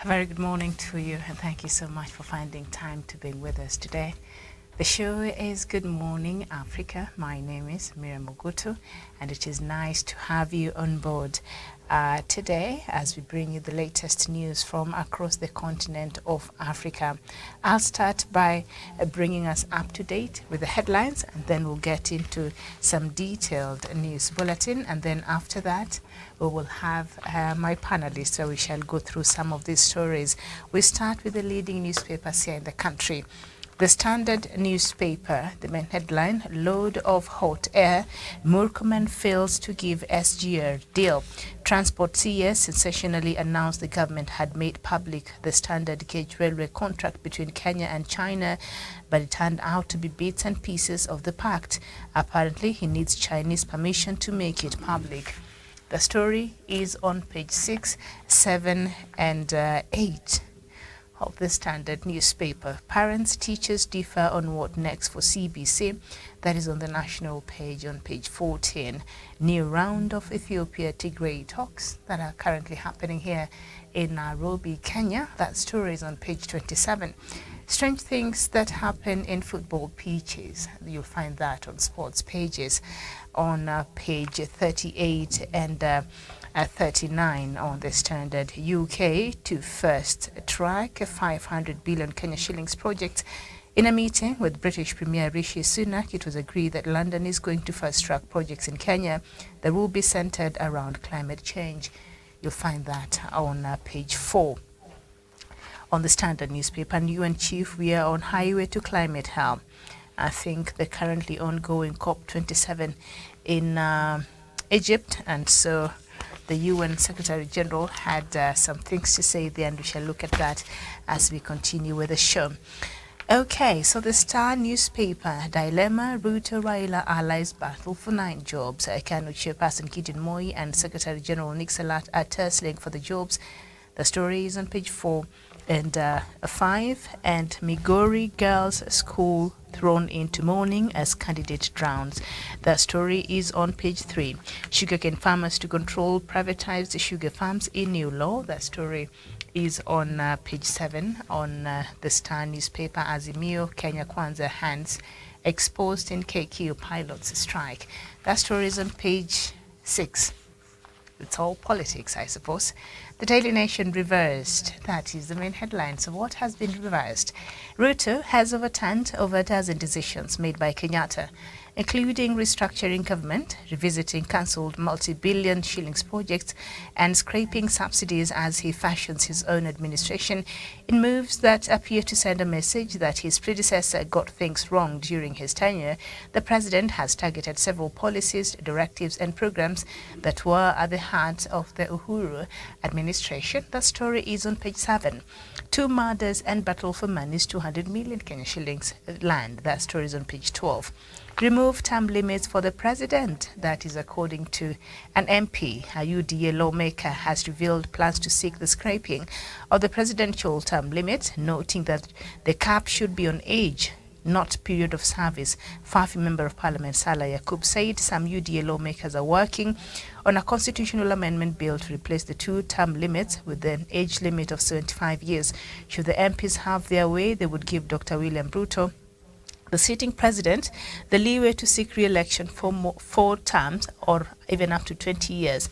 A very good morning to you, and thank you so much for finding time to be with us today. The show is Good Morning Africa. My name is Miriam Ogutu, and it is nice to have you on board today as we bring you the latest news from across the continent of Africa. I'll start by bringing us up to date with the headlines, and then we'll get into some detailed news bulletin, and then after that we will have my panelists where we shall go through some of these stories. We start with the leading newspapers here in the country. The Standard newspaper, the main headline, load of hot air, Murkomen fails to give SGR deal. Transport CS sensationally announced the government had made public the standard gauge railway contract between Kenya and China, but it turned out to be bits and pieces of the pact. Apparently, he needs Chinese permission to make it public. The story is on page 6, 7, and 8. Of the Standard newspaper. Parents, teachers differ on what next for CBC. That is on the national page on page 14. New round of Ethiopia Tigray talks that are currently happening here in Nairobi, Kenya. That story is on page 27. Strange things that happen in football pitches. You'll find that on sports pages on page 38 and 39 on the Standard. UK to first track a 500 billion Kenya shillings project. In a meeting with British Premier Rishi Sunak, it was agreed that London is going to first track projects in Kenya that will be centered around climate change. You'll find that on page 4 on the Standard newspaper. And UN chief, we are on highway to climate hell. I think the currently ongoing COP27 in Egypt, and so the UN Secretary General had some things to say there, and we shall look at that as we continue with the show. Okay, so the Star newspaper, dilemma, Ruto Raila allies battle for 9 jobs. KANU chairperson Gideon Moi and Secretary General Nick Salat are tussling for the jobs. The story is on page 4 and 5. And Migori Girls School thrown into mourning as candidate drowns. The story is on page 3. Sugarcane farmers to control privatized sugar farms in new law. The story is on page 7 on the Star newspaper. Azimio Kenya Kwanza hands exposed in KQ pilots strike. That story is on page 6. It's all politics, I suppose. The Daily Nation reversed. That is the main headline. So what has been reversed? Ruto has overturned over a dozen decisions made by Kenyatta, including restructuring government, revisiting cancelled multi-billion shillings projects, and scraping subsidies as he fashions his own administration in moves that appear to send a message that his predecessor got things wrong during his tenure. The president has targeted several policies, directives, and programs that were at the heart of the Uhuru administration. The story is on page 7. 2 murders and battle for money's 200 million Kenya shillings land. That story is on page 12. Remove term limits for the president. That is according to an MP. A UDA lawmaker has revealed plans to seek the scrapping of the presidential term limit, noting that the cap should be on age, not period of service. Fafi Member of Parliament Salah Yakub said some UDA lawmakers are working on a constitutional amendment bill to replace the 2-term limits with an age limit of 75 years. Should the MPs have their way, they would give Dr. William Ruto, the sitting president, the leeway to seek re-election for 4 terms or even up to 20 years.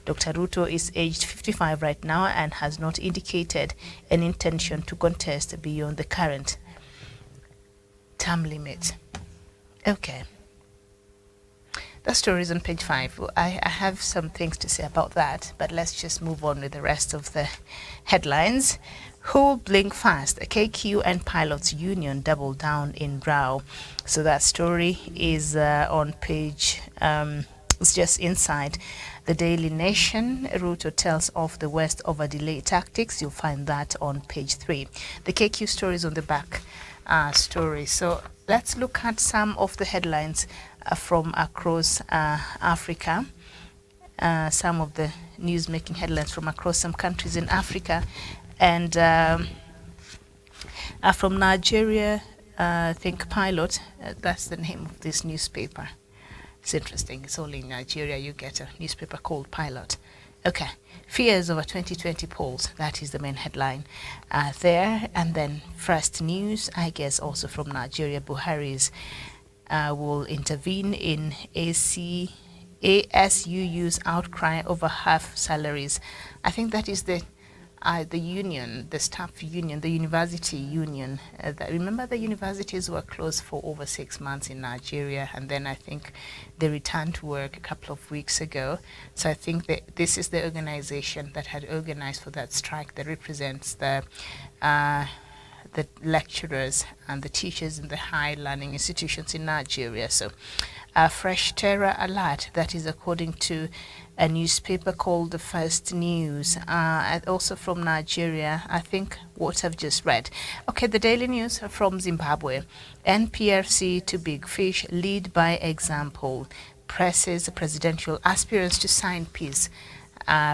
Dr. Ruto is aged 55 right now and has not indicated an intention to contest beyond the current term limit. Okay. The story is on page 5. I have some things to say about that, but let's just move on with the rest of the headlines. Who blink fast? KQ and Pilots Union double down in row. So that story is on page, it's just inside the Daily Nation. Ruto tells of the West over delay tactics. You'll find that on page 3. The KQ story is on the back story. So let's look at some of the headlines from across Africa. Some of the news-making headlines from across some countries in Africa. And from Nigeria, I think Pilot, that's the name of this newspaper. It's interesting. It's only in Nigeria you get a newspaper called Pilot. Okay. Fears over 2020 polls. That is the main headline there. And then first news, I guess, also from Nigeria. Buhari's will intervene in ASUU's outcry over half salaries. I think that is the union, the staff union, the university union. Remember, the universities were closed for over 6 months in Nigeria, and then I think they returned to work a couple of weeks ago. So I think that this is the organization that had organized for that strike that represents the lecturers and the teachers in the high learning institutions in Nigeria. So a fresh terror alert, that is according to a newspaper called The First News, and also from Nigeria, I think what I've just read. Okay, the Daily News from Zimbabwe. NPRC to big fish, lead by example, presses presidential aspirants to sign peace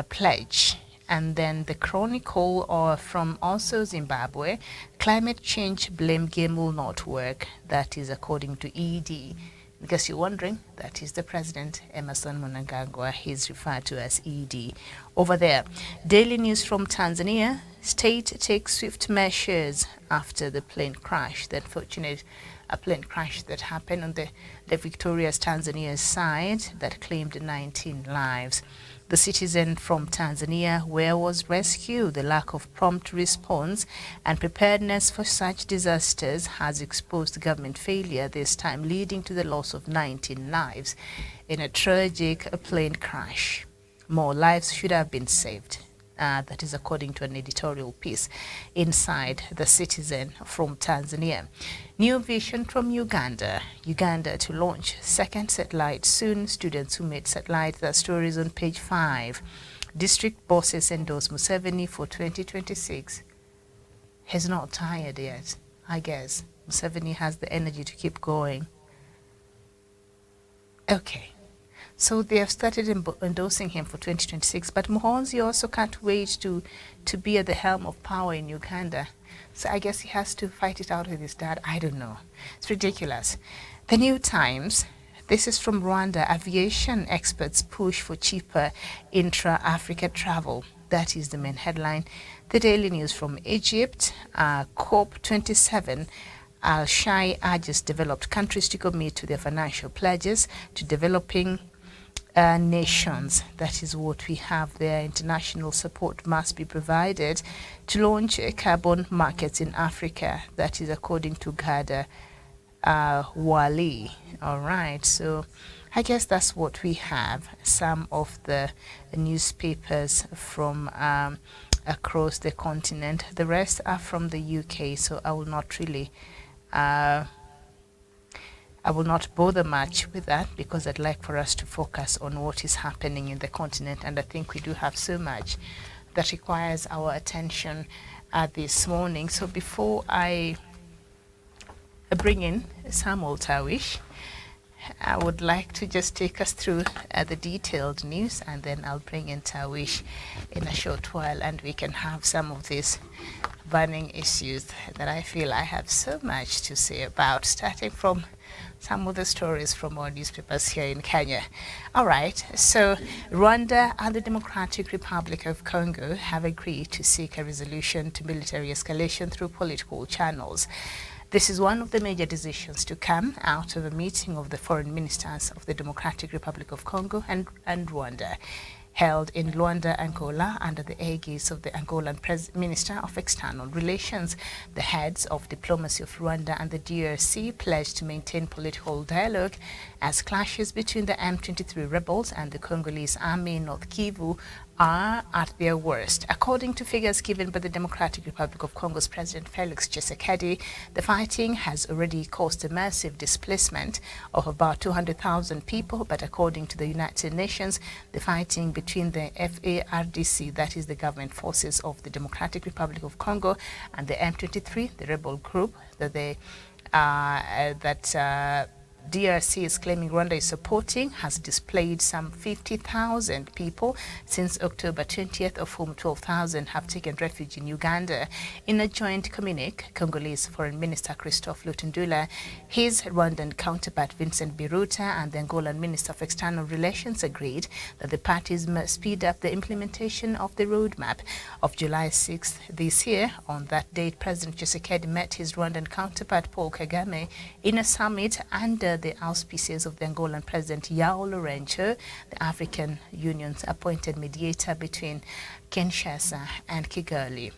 pledge. And then the Chronicle from also Zimbabwe, climate change blame game will not work. That is according to ED. Because you're wondering, that is the president, Emerson Mnangagwa. He's referred to as ED over there. Daily News from Tanzania, state takes swift measures after the plane crash. The unfortunate plane crash that happened on the Victoria's Tanzania side that claimed 19 lives. The Citizen from Tanzania, where was rescue? The lack of prompt response and preparedness for such disasters has exposed government failure, this time leading to the loss of 19 lives in a tragic plane crash. More lives should have been saved. That is according to an editorial piece inside The Citizen from Tanzania. New vision from Uganda. Uganda to launch second satellite soon. Students who made satellite, the stories on page 5. District bosses endorse Museveni for 2026. He's not tired yet, I guess. Museveni has the energy to keep going. Okay. So they have started endorsing him for 2026, but Muhoozi also can't wait to be at the helm of power in Uganda. So I guess he has to fight it out with his dad. I don't know. It's ridiculous. The New Times, this is from Rwanda. Aviation experts push for cheaper intra-Africa travel. That is the main headline. The Daily News from Egypt, COP27. Al-Shai urges developed countries to commit to their financial pledges to developing nations. That is what we have there. International support must be provided to launch carbon markets in Africa. That is according to Gada Wali. All right, so I guess that's what we have. Some of the newspapers from across the continent. The rest are from the UK, so I will not really I will not bother much with that because I'd like for us to focus on what is happening in the continent, and I think we do have so much that requires our attention this morning. So before I bring in Samuel Tawish, I would like to just take us through the detailed news, and then I'll bring in Tawish in a short while, and we can have some of these burning issues that I feel I have so much to say about, starting from some of the stories from our newspapers here in Kenya. All right, so Rwanda and the Democratic Republic of Congo have agreed to seek a resolution to military escalation through political channels. This is one of the major decisions to come out of a meeting of the foreign ministers of the Democratic Republic of Congo and Rwanda, held in Luanda, Angola, under the aegis of the Angolan Minister of External Relations. The heads of diplomacy of Rwanda and the DRC pledged to maintain political dialogue as clashes between the M23 rebels and the Congolese army in North Kivu are at their worst. According to figures given by the Democratic Republic of Congo's President Felix Tshisekedi, the fighting has already caused a massive displacement of about 200,000 people, but according to the United Nations, the fighting between the FARDC, that is the government forces of the Democratic Republic of Congo, and the M23, the rebel group, DRC is claiming Rwanda is supporting has displayed some 50,000 people since October 20th, of whom 12,000 have taken refuge in Uganda. In a joint communique, Congolese Foreign Minister Christophe Lutundula, his Rwandan counterpart Vincent Biruta, and the Angolan Minister of External Relations agreed that the parties must speed up the implementation of the roadmap of July 6th this year. On that date, President Tshisekedi met his Rwandan counterpart Paul Kagame in a summit under the auspices of the Angolan President João Lourenço, the African Union's appointed mediator between Kinshasa and Kigali.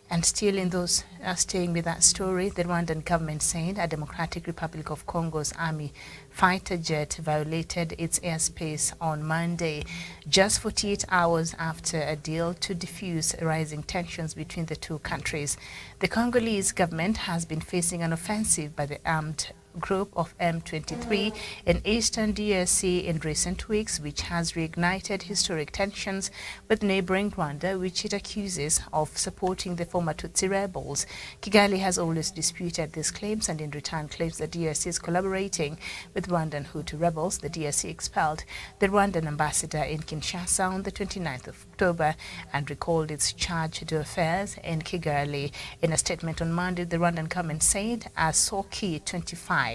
And still in those staying with that story, the Rwandan government saying a Democratic Republic of Congo's army fighter jet violated its airspace on Monday, just 48 hours after a deal to defuse rising tensions between the two countries. The Congolese government has been facing an offensive by the armed group of M23 in eastern DRC in recent weeks, which has reignited historic tensions with neighboring Rwanda, which it accuses of supporting the former Tutsi rebels. Kigali has always disputed these claims and in return claims that DRC is collaborating with Rwandan Hutu rebels. The DRC expelled the Rwandan ambassador in Kinshasa on the 29th of October and recalled its charge d'affaires in Kigali. In a statement on Monday, the Rwandan government said a Soki 25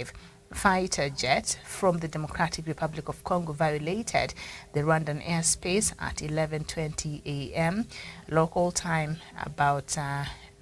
fighter jet from the Democratic Republic of Congo violated the Rwandan airspace at 11:20 a.m. local time, about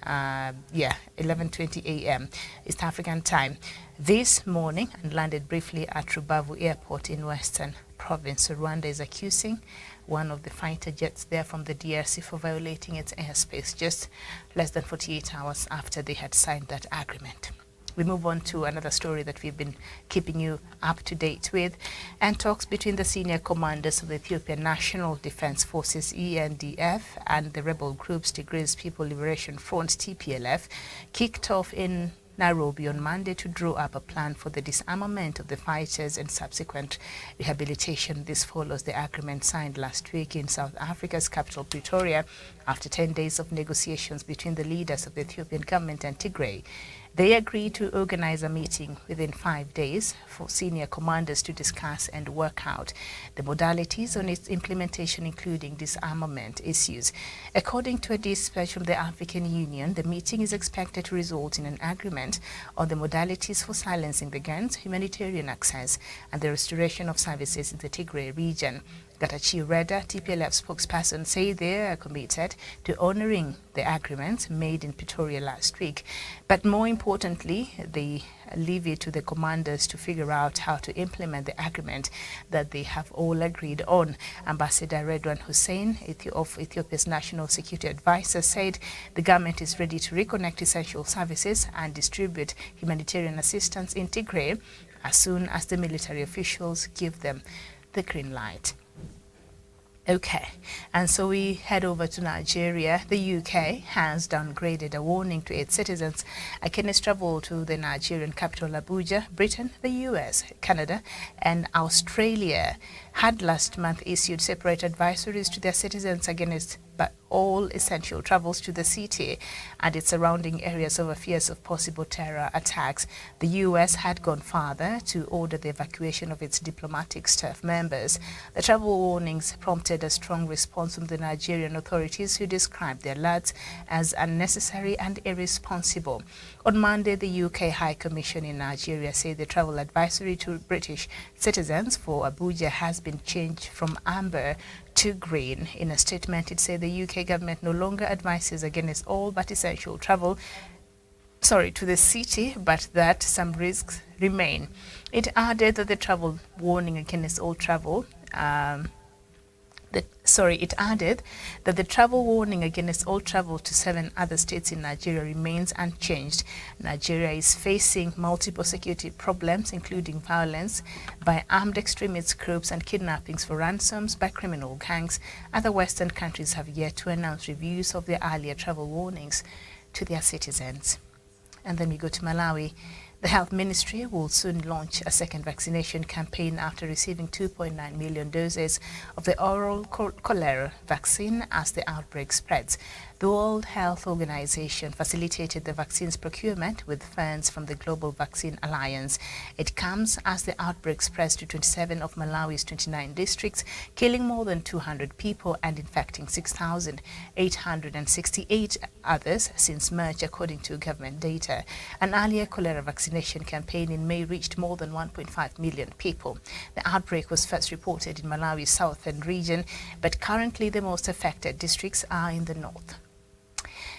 11:20 a.m. East African time this morning, and landed briefly at Rubavu Airport in Western Province. So Rwanda is accusing one of the fighter jets there from the DRC for violating its airspace just less than 48 hours after they had signed that agreement. We move on to another story that we've been keeping you up to date with, and talks between the senior commanders of the Ethiopian National Defense Forces ENDF and the rebel groups Tigray People Liberation Front TPLF kicked off in Nairobi on Monday to draw up a plan for the disarmament of the fighters and subsequent rehabilitation. This follows the agreement signed last week in South Africa's capital Pretoria after 10 days of negotiations between the leaders of the Ethiopian government and Tigray. They agreed to organize a meeting within 5 days for senior commanders to discuss and work out the modalities on its implementation, including disarmament issues. According to a dispatch from the African Union, the meeting is expected to result in an agreement on the modalities for silencing the guns, humanitarian access, and the restoration of services in the Tigray region. Getachew Reda, TPLF spokesperson, say they are committed to honoring the agreements made in Pretoria last week. But more importantly, they leave it to the commanders to figure out how to implement the agreement that they have all agreed on. Ambassador Redwan Hussein of Ethiopia's National Security Advisor said the government is ready to reconnect essential services and distribute humanitarian assistance in Tigray as soon as the military officials give them the green light. Okay, and so we head over to Nigeria. The UK has downgraded a warning to its citizens against travel to the Nigerian capital Abuja. Britain, the US, Canada, and Australia had last month issued separate advisories to their citizens against all essential travels to the city and its surrounding areas over fears of possible terror attacks. The US had gone further to order the evacuation of its diplomatic staff members. The travel warnings prompted a strong response from the Nigerian authorities, who described the alerts as unnecessary and irresponsible. On Monday, the UK High Commission in Nigeria said the travel advisory to British citizens for Abuja has been changed from amber to green. In a statement, it said the UK government no longer advises against all but essential travel to the city, but that some risks remain. It added that the travel warning against all travel it added that the travel warning against all travel to 7 other states in Nigeria remains unchanged. Nigeria is facing multiple security problems, including violence by armed extremist groups and kidnappings for ransoms by criminal gangs. Other Western countries have yet to announce reviews of their earlier travel warnings to their citizens. And then we go to Malawi. The Health Ministry will soon launch a second vaccination campaign after receiving 2.9 million doses of the oral cholera vaccine as the outbreak spreads. The World Health Organization facilitated the vaccine's procurement with funds from the Global Vaccine Alliance. It comes as the outbreak spreads to 27 of Malawi's 29 districts, killing more than 200 people and infecting 6,868 others since March, according to government data. An earlier cholera vaccination campaign in May reached more than 1.5 million people. The outbreak was first reported in Malawi's southern region, but currently the most affected districts are in the north.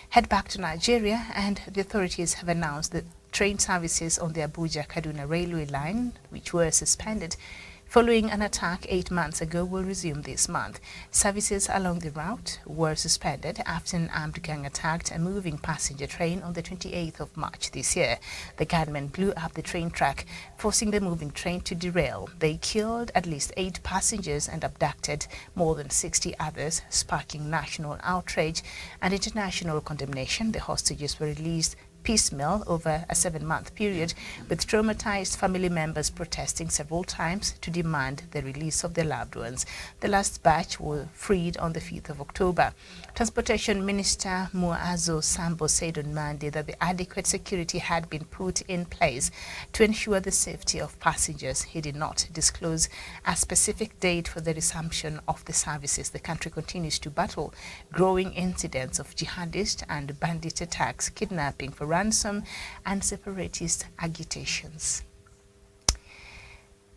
Head back to Nigeria, and the authorities have announced that train services on the Abuja-Kaduna railway line, which were suspended following an attack 8 months ago, will resume this month. Services along the route were suspended after an armed gang attacked a moving passenger train on the 28th of March this year. The gunmen blew up the train track, forcing the moving train to derail. They killed at least 8 passengers and abducted more than 60 others, sparking national outrage and international condemnation. The hostages were released piecemeal over a 7-month period, with traumatized family members protesting several times to demand the release of their loved ones. The last batch were freed on the 5th of October. Transportation Minister Muazu Sambo said on Monday that the adequate security had been put in place to ensure the safety of passengers. He did not disclose a specific date for the resumption of the services. The country continues to battle growing incidents of jihadist and bandit attacks, kidnapping for ransom, and separatist agitations.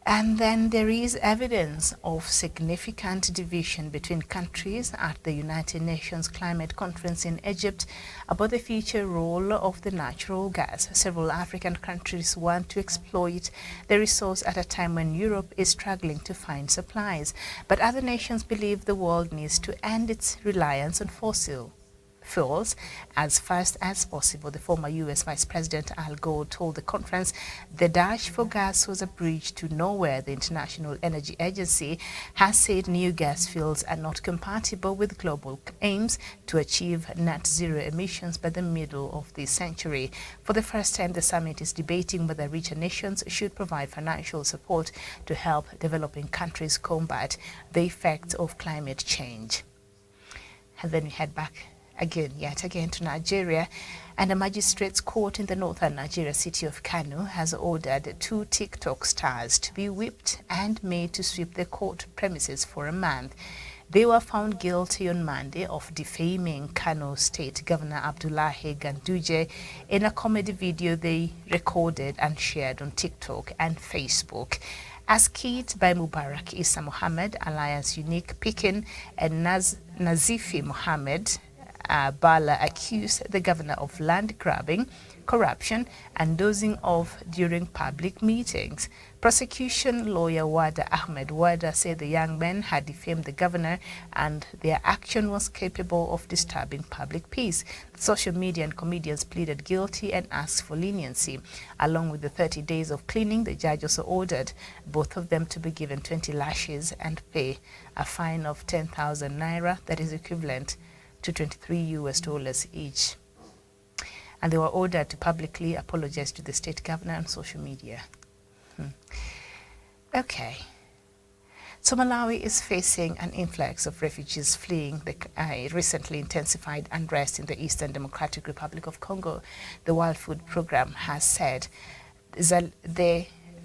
And then there is evidence of significant division between countries at the United Nations Climate Conference in Egypt about the future role of the natural gas. Several African countries want to exploit the resource at a time when Europe is struggling to find supplies. But other nations believe the world needs to end its reliance on fossil fuels as fast as possible. The former U.S. Vice President Al Gore told the conference the dash for gas was a bridge to nowhere. The International Energy Agency has said new gas fields are not compatible with global aims to achieve net zero emissions by the middle of this century. For the first time, the summit is debating whether richer nations should provide financial support to help developing countries combat the effects of climate change. And then we head back yet again to Nigeria, and a magistrate's court in the northern Nigeria city of Kano has ordered 2 TikTok stars to be whipped and made to sweep the court premises for a month. They were found guilty on Monday of defaming Kano State Governor Abdullahi Ganduje in a comedy video they recorded and shared on TikTok and Facebook. As keyed by Mubarak Isa Muhammad, Alliance Unique Pikin, and Nazifi Muhammad, Bala accused the governor of land grabbing, corruption, and dozing off during public meetings. Prosecution lawyer Wada Ahmed Wada said the young men had defamed the governor and their action was capable of disturbing public peace. The social media and comedians pleaded guilty and asked for leniency. Along with the 30 days of cleaning, the judge also ordered both of them to be given 20 lashes and pay a fine of 10,000 naira, that is equivalent to $23 each. And they were ordered to publicly apologize to the state governor on social media. Okay. So Malawi is facing an influx of refugees fleeing the recently intensified unrest in the Eastern Democratic Republic of Congo. The World Food Programme has said the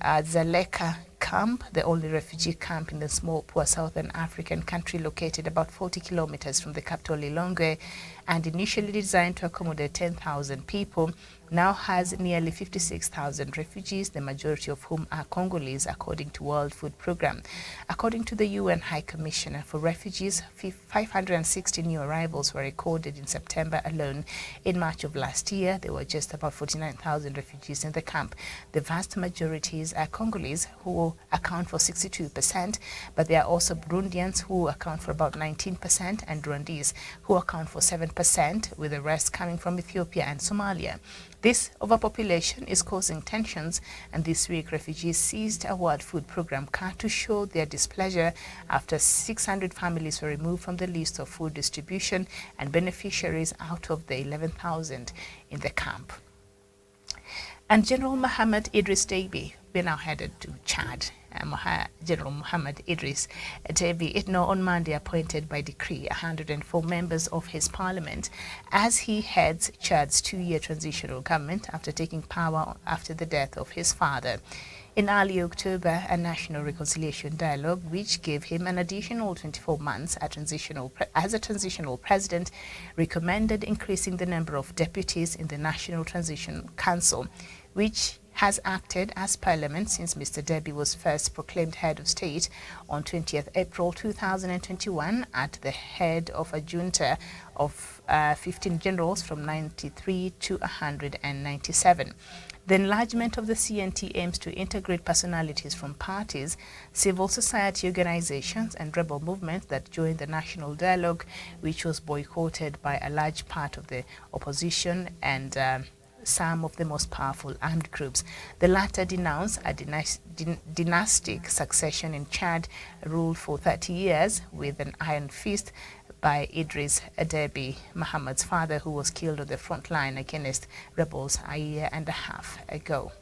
Zaleka camp, the only refugee camp in the small, poor Southern African country located about 40 kilometers from the capital Lilongwe and initially designed to accommodate 10,000 people, now has nearly 56,000 refugees, the majority of whom are Congolese, according to World Food Programme. According to the UN High Commissioner for Refugees, 560 new arrivals were recorded in September alone. In March of last year, there were just about 49,000 refugees in the camp. The vast majorities are Congolese, who account for 62%, but there are also Burundians, who account for about 19%, and Rwandese, who account for 7%, with the rest coming from Ethiopia and Somalia. This overpopulation is causing tensions, and this week refugees seized a World Food Programme car to show their displeasure after 600 families were removed from the list of food distribution and beneficiaries out of the 11,000 in the camp. And General Mohammed Idris Deby, we're now headed to Chad. General Mohammed Idris Deby Itno on Monday appointed by decree 104 members of his parliament as he heads Chad's 2-year transitional government after taking power after the death of his father. In early October, a national reconciliation dialogue, which gave him an additional 24 months as a transitional president, recommended increasing the number of deputies in the National Transition Council, which has acted as parliament since Mr. Deby was first proclaimed head of state on 20th April 2021 at the head of a junta of 15 generals from 93 to 197. The enlargement of the CNT aims to integrate personalities from parties, civil society organizations and rebel movements that joined the national dialogue, which was boycotted by a large part of the opposition and some of the most powerful armed groups. The latter denounced a dynastic succession in Chad ruled for 30 years with an iron fist by Idris Deby, Mohammed's father, who was killed on the front line against rebels a year and a half ago.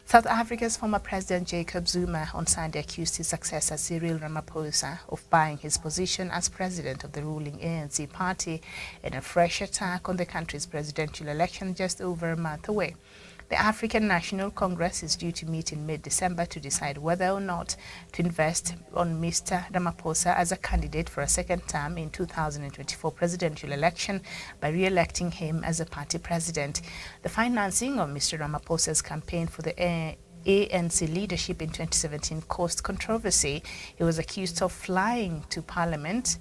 South Africa's former President Jacob Zuma on Sunday accused his successor Cyril Ramaphosa of buying his position as president of the ruling ANC party in a fresh attack on the country's presidential election just over a month away. The African National Congress is due to meet in mid-December to decide whether or not to invest on Mr. Ramaphosa as a candidate for a second term in 2024 presidential election by re-electing him as a party president. The financing of Mr. Ramaphosa's campaign for the ANC leadership in 2017 caused controversy. He was accused of lying to Parliament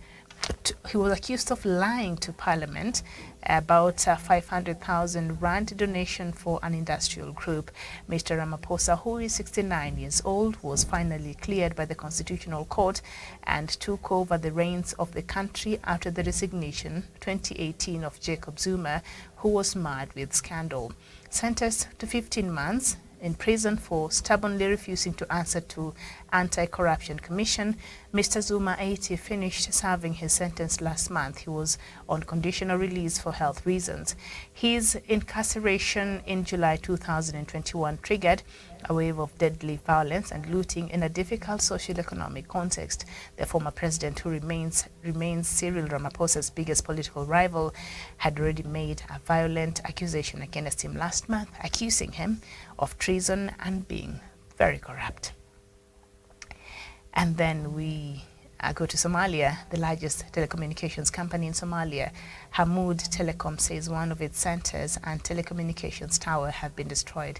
about a 500,000 rand donation for an industrial group. Mr. Ramaphosa, who is 69 years old, was finally cleared by the Constitutional Court and took over the reins of the country after the resignation 2018 of Jacob Zuma, who was marred with scandal. Sentenced to 15 months in prison for stubbornly refusing to answer to Anti-Corruption Commission, Mr. Zuma, 80, finished serving his sentence last month. He was on conditional release for health reasons. His incarceration in July 2021 triggered a wave of deadly violence and looting in a difficult socio-economic context. The former president, who remains Cyril Ramaphosa's biggest political rival, had already made a violent accusation against him last month, accusing him of treason and being very corrupt. And then we go to Somalia. The largest telecommunications company in Somalia, Hamoud Telecom, says one of its centers and telecommunications tower have been destroyed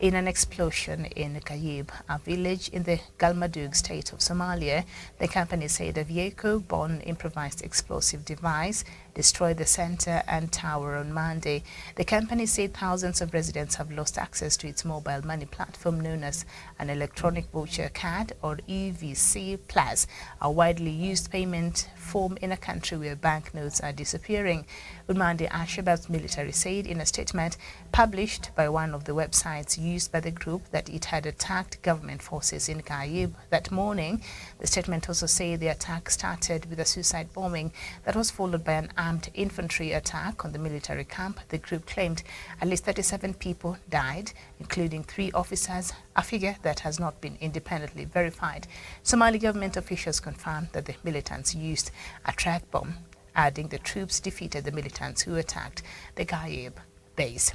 in an explosion in Kayib, a village in the Galmudug state of Somalia. The company said a vehicle-borne improvised explosive device destroyed the center and tower on Monday. The company said thousands of residents have lost access to its mobile money platform known as an electronic voucher card, or EVC Plus, a widely used payment form in a country where banknotes are disappearing. On Monday, Al-Shabaab's military said in a statement published by one of the websites used by the group that it had attacked government forces in Kayib that morning. The statement also said the attack started with a suicide bombing that was followed by an armed infantry attack on the military camp. The group claimed at least 37 people died, including 3 officers, a figure that has not been independently verified. Somali government officials confirmed that the militants used a track bomb, adding the troops defeated the militants who attacked the Kayib base.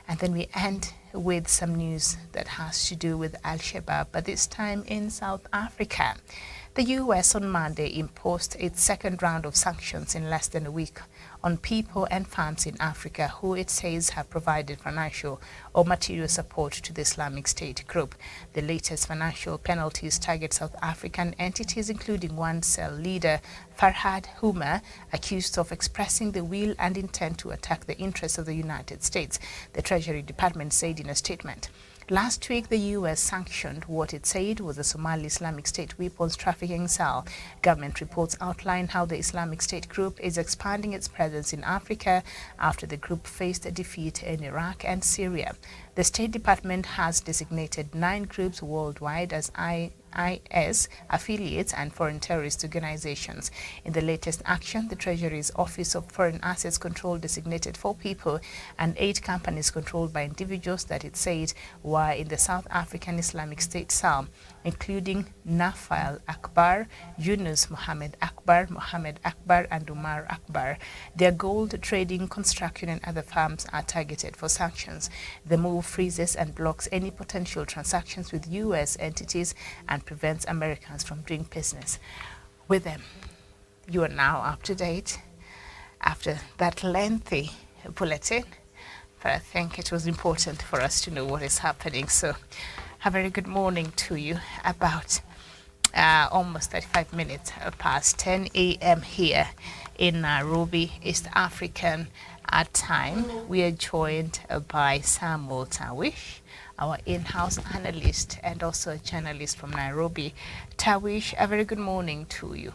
And then we end with some news that has to do with Al-Shabaab, but this time in South Africa. The U.S. on Monday imposed its second round of sanctions in less than a week on people and farms in Africa who it says have provided financial or material support to the Islamic State group. The latest financial penalties target South African entities, including one cell leader, Farhad Huma, accused of expressing the will and intent to attack the interests of the United States, the Treasury Department said in a statement. Last week, the U.S. sanctioned what it said was the Somali Islamic State weapons trafficking cell. Government reports outline how the Islamic State group is expanding its presence in Africa after the group faced a defeat in Iraq and Syria. The State Department has designated 9 groups worldwide as IS affiliates and foreign terrorist organizations. In the latest action, the Treasury's Office of Foreign Assets Control designated 4 people and 8 companies controlled by individuals that it said were in the South African Islamic State cell, including Nafael Akbar, Yunus Mohammed Akbar, Mohammed Akbar, and Umar Akbar. Their gold trading, construction, and other firms are targeted for sanctions. The move freezes and blocks any potential transactions with U.S. entities and prevents Americans from doing business with them. You are now up to date after that lengthy bulletin, but I think it was important for us to know what is happening. So a very good morning to you. About almost 35 minutes past 10 a.m. here in Nairobi, East African time. We are joined by Samuel Tawish, our in-house analyst and also a journalist from Nairobi. Tawish, a very good morning to you.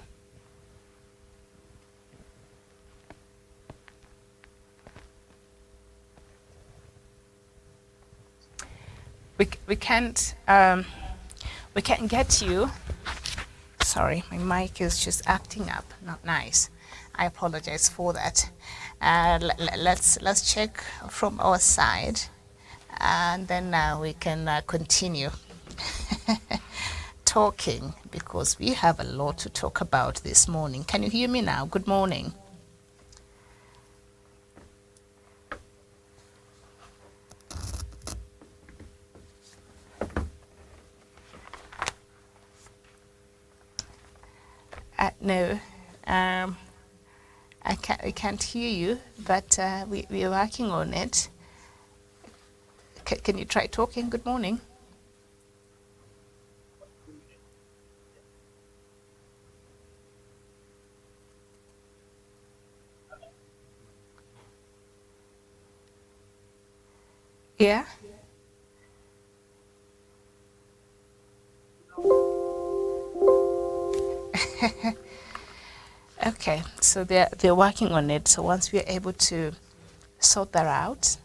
We can't get you. Sorry, my mic is just acting up. Not nice. I apologize for that. Let's check from our side, and then we can continue talking, because we have a lot to talk about this morning. Can you hear me now? Good morning. No, I can't hear you, but we are working on it. Can you try talking? Good morning. Yeah. Okay, so they're working on it. So once we are able to sort that out,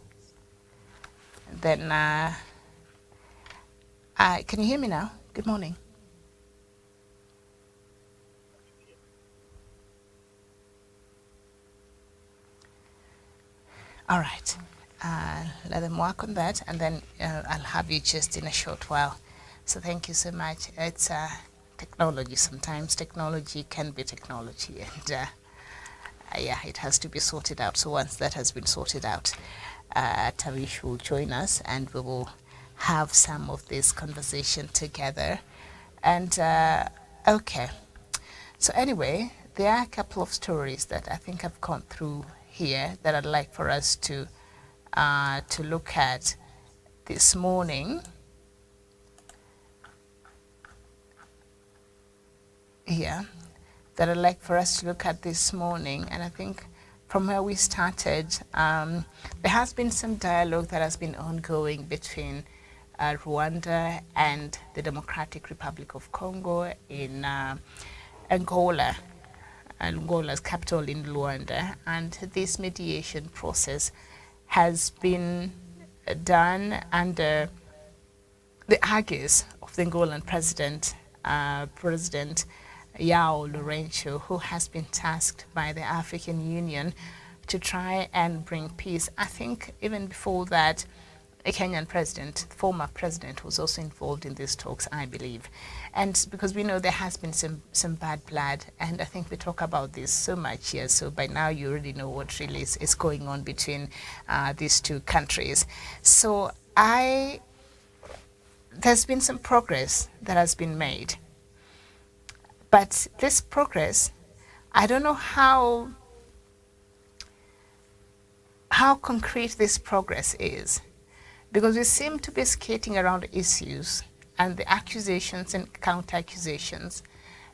then can you hear me now? Good morning. All right, let them work on that, and then I'll have you just in a short while. So thank you so much. It's technology. Sometimes technology can be technology, and yeah, it has to be sorted out. So once that has been sorted out, Tawish will join us, and we will have some of this conversation together. And okay, so anyway, there are a couple of stories that I think I've gone through here that I'd like for us to look at this morning. Here that I'd like for us to look at this morning. And I think from where we started, there has been some dialogue that has been ongoing between Rwanda and the Democratic Republic of Congo in Angola, Angola's capital in Luanda. And this mediation process has been done under the aegis of the Angolan president, President João Lourenço, who has been tasked by the African Union to try and bring peace. I think even before that, a Kenyan president, former president, was also involved in these talks, I believe. And because we know there has been some bad blood, and I think we talk about this so much here, so by now you already know what really is going on between these two countries. So there's been some progress that has been made. But this progress, I don't know how concrete this progress is, because we seem to be skating around issues and the accusations and counter-accusations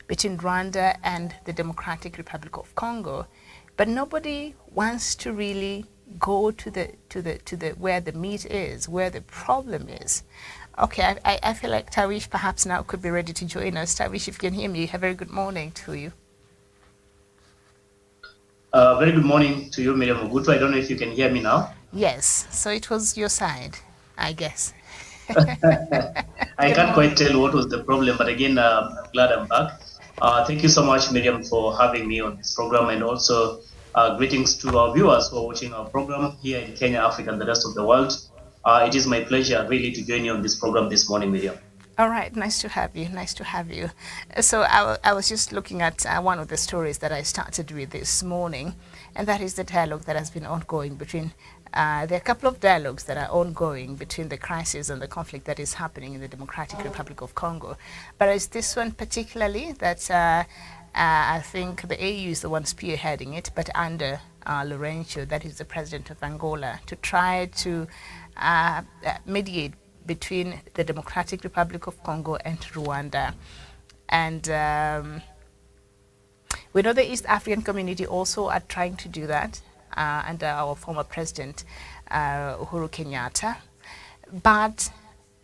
between Rwanda and the Democratic Republic of Congo, but nobody wants to really go to the where the meat is, where the problem is. Okay, I feel like Tawish perhaps now could be ready to join us. Tawish, if you can hear me, a very good morning to you. Very good morning to you, Miriam Mogutu. I don't know if you can hear me now. Yes, so it was your side, I guess. I Good can't quite morning. tell what was the problem, but again, I'm glad I'm back. Thank you so much, Miriam, for having me on this program, and also greetings to our viewers who are watching our program here in Kenya, Africa, and the rest of the world. It is my pleasure really to join you on this program this morning, Miriam. All right, nice to have you. Nice to have you. So I was just looking at one of the stories that I started with this morning, and that is the dialogue that has been ongoing between. There are a couple of dialogues that are ongoing between the crisis and the conflict that is happening in the Democratic Republic of Congo. But it's this one particularly that I think the AU is the one spearheading it, but under Lourenço, that is the president of Angola, to try to mediate between the Democratic Republic of Congo and Rwanda. And we know the East African community also are trying to do that under our former president, Uhuru Kenyatta. But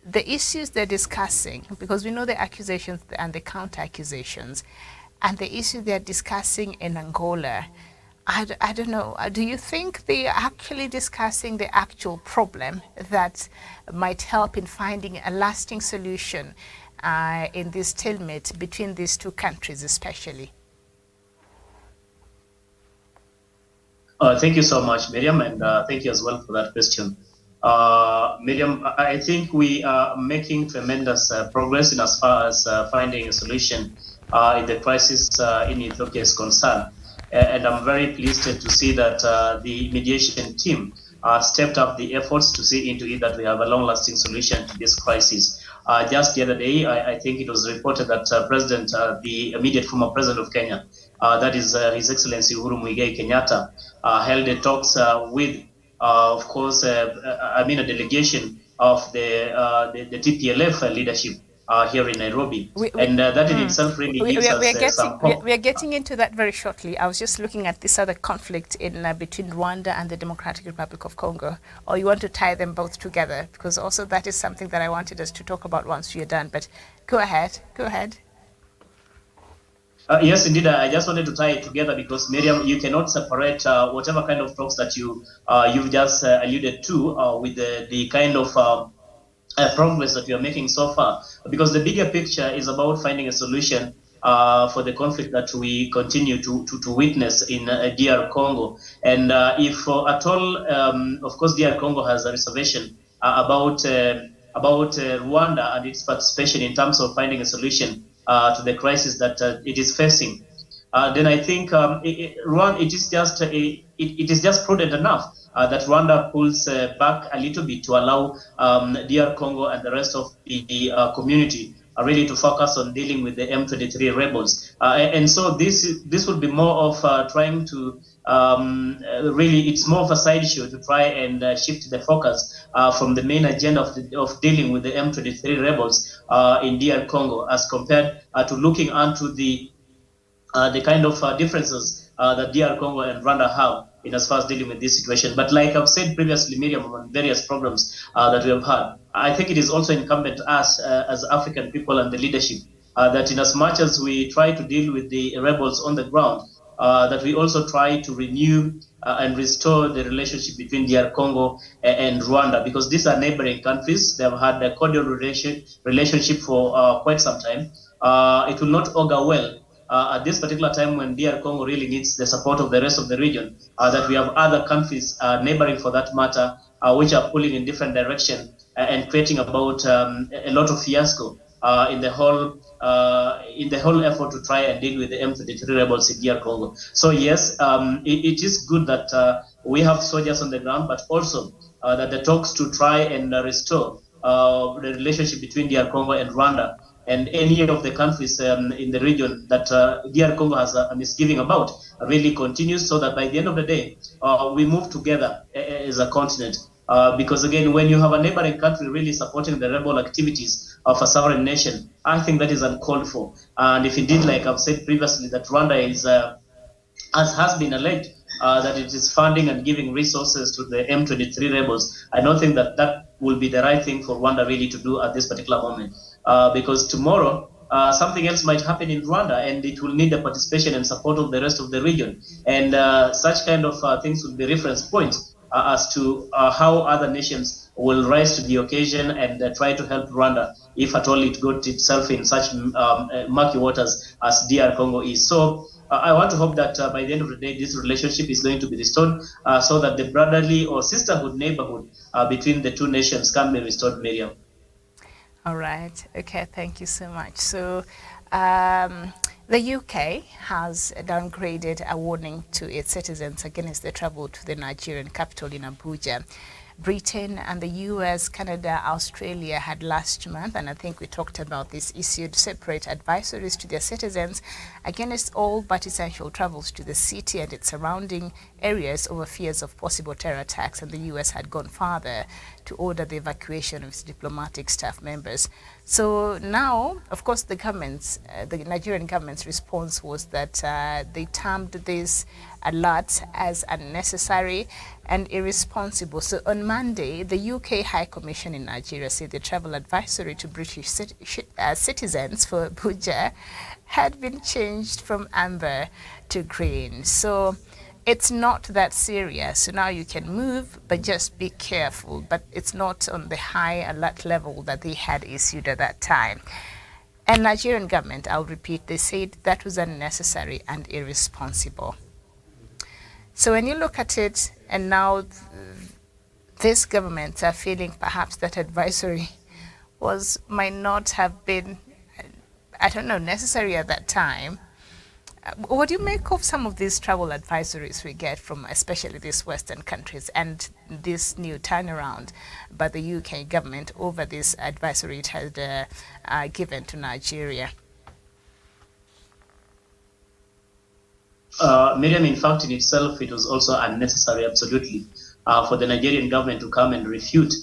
the issues they're discussing, because we know the accusations and the counter-accusations, and the issue they're discussing in Angola, I don't know, do you think they're actually discussing the actual problem that might help in finding a lasting solution in this stalemate between these two countries especially? Thank you so much, Miriam, and thank you as well for that question. Miriam, I think we are making tremendous progress in as far as finding a solution in the crisis in Ethiopia is concerned. And I'm very pleased to see that the mediation team stepped up the efforts to see into it that we have a long-lasting solution to this crisis. Just the other day, I think it was reported that the immediate former president of Kenya, that is His Excellency Uhuru Muigai Kenyatta, held a talks with, of course, a delegation of the TPLF leadership here in Nairobi, and that in itself really gives us some hope. We are getting into that very shortly. I was just looking at this other conflict in between Rwanda and the Democratic Republic of Congo. Or you want to tie them both together? Because also that is something that I wanted us to talk about once we are done. But go ahead. Go ahead. Yes, indeed. I just wanted to tie it together because, Miriam, you cannot separate whatever kind of talks that you've just alluded to with the kind of progress that we are making so far, because the bigger picture is about finding a solution for the conflict that we continue to witness in DR Congo. And if at all, of course, DR Congo has a reservation about Rwanda and its participation in terms of finding a solution to the crisis that it is facing, then I think Rwanda, it is just prudent enough that Rwanda pulls back a little bit to allow DR Congo and the rest of the community really to focus on dealing with the M23 rebels. And so this would be more of trying to really, it's more of a side issue to try and shift the focus from the main agenda of dealing with the M23 rebels in DR Congo, as compared to looking onto the kind of differences that DR Congo and Rwanda have in as far as dealing with this situation. But like I've said previously, Miriam, on various programs that we have had, I think it is also incumbent on us as African people and the leadership that in as much as we try to deal with the rebels on the ground, that we also try to renew and restore the relationship between DR Congo and Rwanda, because these are neighboring countries. They have had a cordial relationship for quite some time. It will not augur well at this particular time when DR Congo really needs the support of the rest of the region, that we have other countries neighboring for that matter, which are pulling in different direction and creating about a lot of fiasco in the whole effort to try and deal with the M23 rebels in DR Congo. So yes, it is good that we have soldiers on the ground, but also that the talks to try and restore the relationship between DR Congo and Rwanda and any of the countries in the region that DR Congo has a misgiving about really continues, so that by the end of the day, we move together as a continent. Because again, when you have a neighboring country really supporting the rebel activities of a sovereign nation, I think that is uncalled for. And if indeed, like I've said previously, that Rwanda is, as has been alleged, that it is funding and giving resources to the M23 rebels, I don't think that that will be the right thing for Rwanda really to do at this particular moment. Because tomorrow, something else might happen in Rwanda, and it will need the participation and support of the rest of the region. And such kind of things will be reference points as to how other nations will rise to the occasion and try to help Rwanda if at all it got itself in such murky waters as DR Congo is. So I want to hope that by the end of the day, this relationship is going to be restored so that the brotherly or sisterhood neighborhood between the two nations can be restored, Miriam. All right. Okay. Thank you so much. So the UK has downgraded a warning to its citizens against the travel to the Nigerian capital in Abuja. Britain and the US, Canada, Australia had last month, and I think we talked about this, issued separate advisories to their citizens against all but essential travels to the city and its surrounding areas over fears of possible terror attacks, and the US had gone further to order the evacuation of its diplomatic staff members. So now, of course, the Nigerian government's response was that they termed this alert as unnecessary and irresponsible. So on Monday, the UK High Commission in Nigeria said the travel advisory to British citizens for Abuja had been changed from amber to green. So it's not that serious. So now you can move, but just be careful. But it's not on the high alert level that they had issued at that time. And Nigerian government, I'll repeat, they said that was unnecessary and irresponsible. So when you look at it, and now this government are feeling perhaps that advisory might not have been, I don't know, necessary at that time. What do you make of some of these travel advisories we get from especially these Western countries and this new turnaround by the UK government over this advisory it had given to Nigeria? Miriam, in fact, in itself, it was also unnecessary, absolutely, for the Nigerian government to come and refute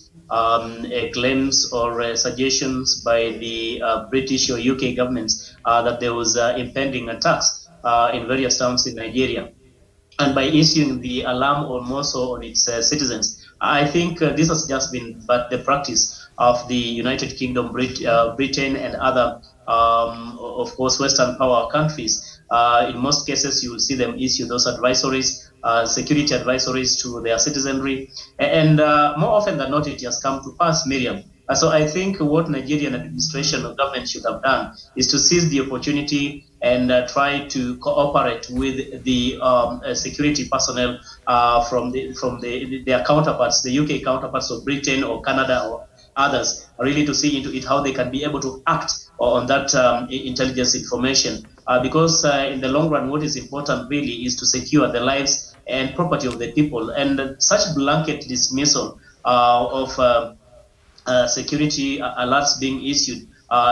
claims or suggestions by the British or UK governments that there was impending attacks in various towns in Nigeria. And by issuing the alarm or more so on its citizens, I think this has just been but the practice of the United Kingdom, Britain, and other, of course, Western power countries. In most cases, you will see them issue those advisories, security advisories to their citizenry. And more often than not, it has come to pass, Miriam. So I think what Nigerian administration or government should have done is to seize the opportunity and try to cooperate with the security personnel from their counterparts, the UK counterparts of Britain or Canada or others, really to see into it how they can be able to act on that intelligence information. Because in the long run, what is important really is to secure the lives and property of the people. And such blanket dismissal of security alerts being issued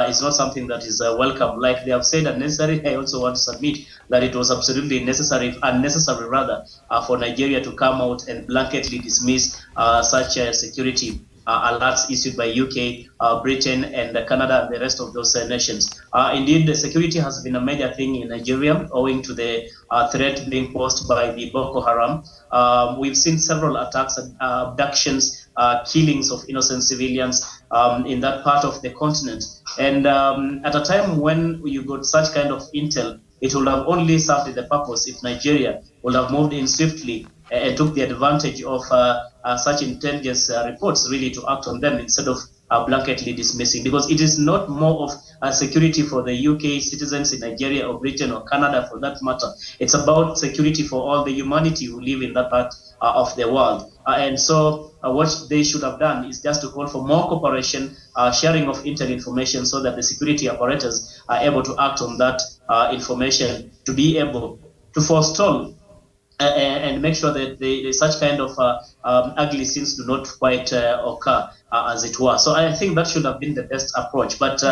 is not something that is welcome. Like they have said unnecessary, I also want to submit that it was absolutely unnecessary rather, for Nigeria to come out and blanketly dismiss such security alerts issued by UK, Britain, and Canada, and the rest of those nations. Indeed, the security has been a major thing in Nigeria, owing to the threat being posed by the Boko Haram. We've seen several attacks, abductions, killings of innocent civilians in that part of the continent. And at a time when you got such kind of intel, it would have only served the purpose if Nigeria would have moved in swiftly and took the advantage of such intelligence reports really to act on them instead of blanketly dismissing, because it is not more of security for the UK citizens in Nigeria or Britain or Canada for that matter. It's about security for all the humanity who live in that part of the world. And so what they should have done is just to call for more cooperation, sharing of intel information so that the security operators are able to act on that information to be able to forestall and make sure that such kind of ugly scenes do not quite occur, as it were. So I think that should have been the best approach. But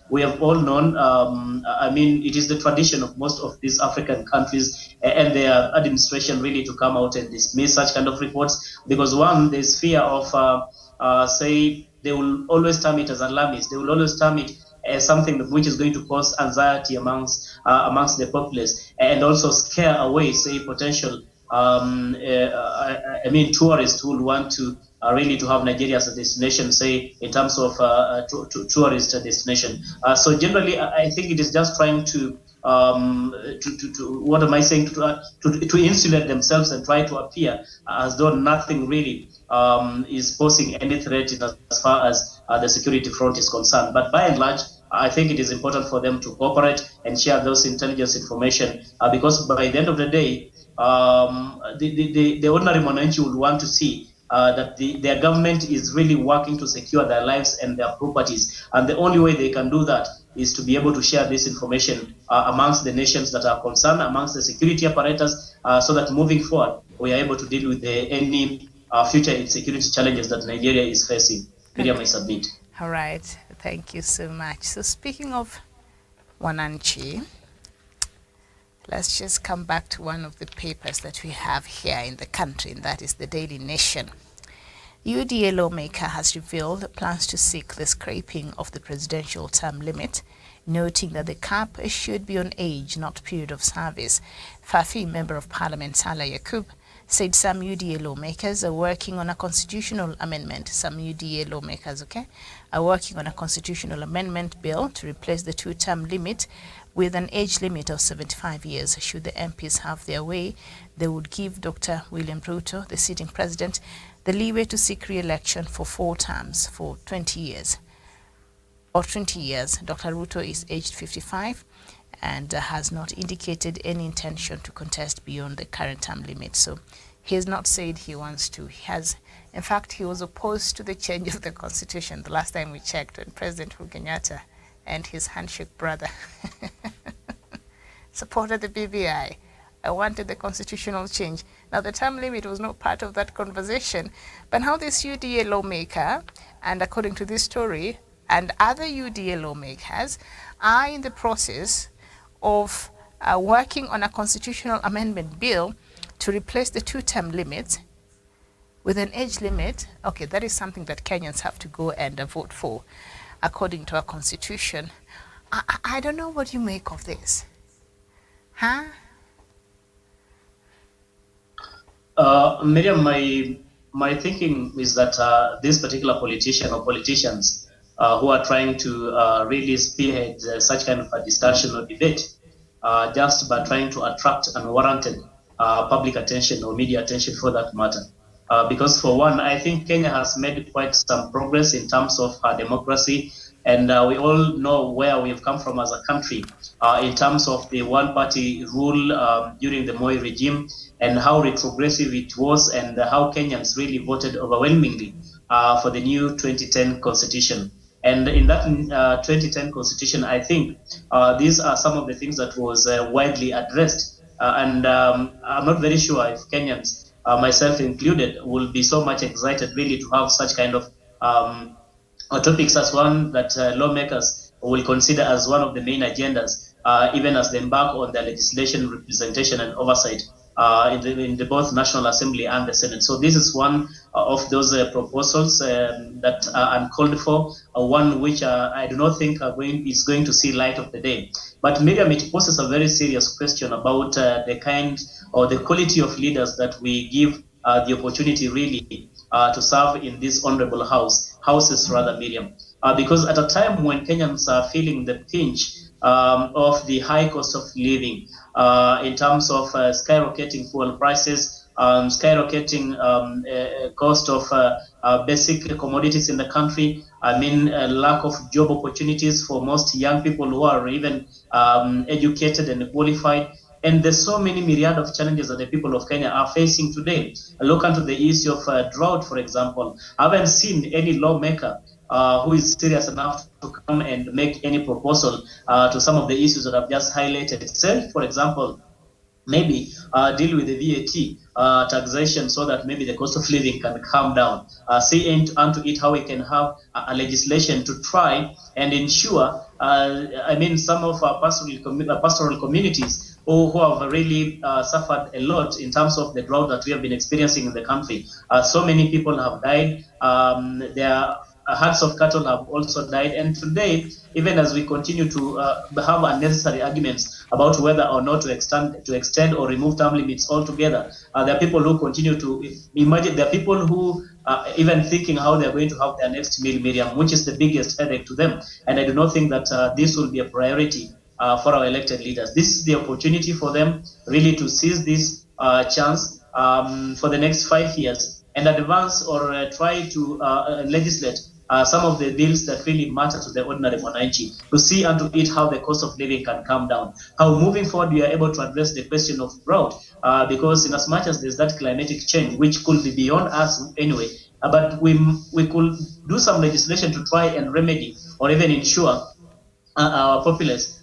we have all known, I mean, it is the tradition of most of these African countries and their administration really to come out and dismiss such kind of reports, because one, there's fear of, say, they will always term it as alarmist. They will always term it as something which is going to cause anxiety amongst the populace, and also scare away, say, potential tourists who will want to really to have Nigeria as a destination, say, in terms of tourist destination. So generally, I think it is just trying to what am I saying, to insulate themselves and try to appear as though nothing really is posing any threat as far as the security front is concerned. But by and large, I think it is important for them to cooperate and share those intelligence information because by the end of the day, the ordinary Mwananchi would want to see that their government is really working to secure their lives and their properties. And the only way they can do that is to be able to share this information amongst the nations that are concerned, amongst the security apparatus, so that moving forward, we are able to deal with any future insecurity challenges that Nigeria is facing. Miriam, I submit. All right. Thank you so much. So speaking of Mwananchi, let's just come back to one of the papers that we have here in the country, and that is the Daily Nation. UDA lawmaker has revealed plans to seek the scrapping of the presidential term limit, noting that the cap should be on age, not period of service. Fafi, Member of Parliament Salah Yakub, said some UDA lawmakers are working on a constitutional amendment. Some UDA lawmakers, are working on a constitutional amendment bill to replace the two-term limit with an age limit of 75 years. Should the MPs have their way, they would give Dr. William Ruto, the sitting president, the leeway to seek re-election for 4 terms for 20 years. Dr. Ruto is aged 55 and has not indicated any intention to contest beyond the current term limit. So he has not said he wants to. In fact, he was opposed to the change of the constitution the last time we checked when President Uhuru Kenyatta and his handshake brother supported the BBI. I wanted the constitutional change. Now, the term limit was not part of that conversation, but how this UDA lawmaker, and according to this story, and other UDA lawmakers are in the process of working on a constitutional amendment bill to replace the two-term limit with an age limit. Okay, that is something that Kenyans have to go and vote for, according to our constitution. I don't know what you make of this. Huh? Miriam, my thinking is that this particular politician or politicians who are trying to really spearhead such kind of a discussion or debate just by trying to attract unwarranted public attention or media attention for that matter. Because for one, I think Kenya has made quite some progress in terms of democracy, and we all know where we've come from as a country in terms of the one-party rule during the Moi regime, and how retrogressive it was, and how Kenyans really voted overwhelmingly for the new 2010 constitution. And in that 2010 constitution, I think these are some of the things that was widely addressed. And I'm not very sure if Kenyans, myself included, will be so much excited really to have such kind of topics as one that lawmakers will consider as one of the main agendas, even as they embark on their legislation, representation, and oversight in the both National Assembly and the Senate. So this is one of those proposals that are uncalled for, one which I do not think is going to see light of the day. But Miriam, it poses a very serious question about the kind or the quality of leaders that we give the opportunity really to serve in this honorable houses rather, Miriam. Because at a time when Kenyans are feeling the pinch of the high cost of living, in terms of skyrocketing fuel prices, skyrocketing cost of basic commodities in the country, lack of job opportunities for most young people who are even educated and qualified. And there's so many myriad of challenges that the people of Kenya are facing today. Look into the issue of drought, for example. I haven't seen any lawmaker who is serious enough to come and make any proposal to some of the issues that I've just highlighted. Say, for example, maybe deal with the VAT taxation so that maybe the cost of living can come down. See unto it how we can have a legislation to try and ensure, some of our pastoral communities who have really suffered a lot in terms of the drought that we have been experiencing in the country. So many people have died. Their herds of cattle have also died. And today, even as we continue to have unnecessary arguments about whether or not to extend or remove term limits altogether, there are people who continue to imagine, there are people who even thinking how they're going to have their next meal, Miriam, which is the biggest headache to them. And I do not think that this will be a priority for our elected leaders. This is the opportunity for them really to seize this chance for the next 5 years and advance or try to legislate some of the bills that really matter to the ordinary Mwananchi, to see and to eat how the cost of living can come down, how moving forward we are able to address the question of drought, because in as much as there's that climatic change, which could be beyond us anyway, but we could do some legislation to try and remedy or even ensure our populace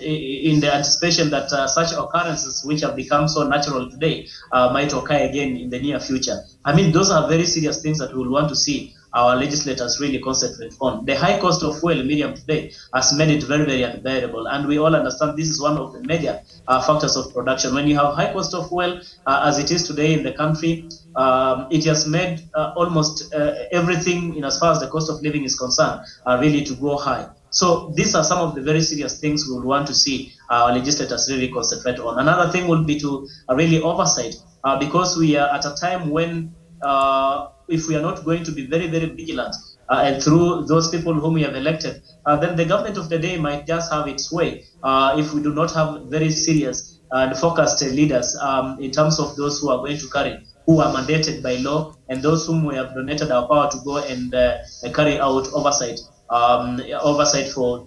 in the anticipation that such occurrences which have become so natural today might occur again in the near future. I mean, those are very serious things that we will want to see our legislators really concentrate on. The high cost of fuel, Miriam, today has made it very, very unbearable. And we all understand this is one of the major factors of production. When you have high cost of fuel, as it is today in the country, it has made almost everything, in as far as the cost of living is concerned, really to go high. So these are some of the very serious things we would want to see our legislators really concentrate on. Another thing would be to really oversight, because we are at a time when if we are not going to be very, very vigilant and through those people whom we have elected, then the government of the day might just have its way if we do not have very serious and focused leaders in terms of those who are going to carry, who are mandated by law, and those whom we have donated our power to go and carry out oversight for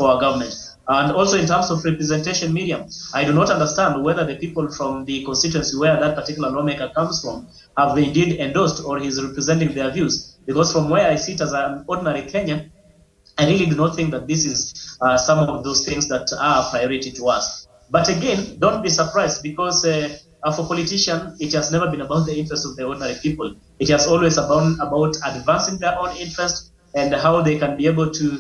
our government. And also in terms of representation, Miriam, I do not understand whether the people from the constituency where that particular lawmaker comes from have indeed endorsed or he's representing their views. Because from where I sit as an ordinary Kenyan, I really do not think that this is some of those things that are a priority to us. But again, don't be surprised, because for politicians, it has never been about the interests of the ordinary people. It has always about advancing their own interest and how they can be able to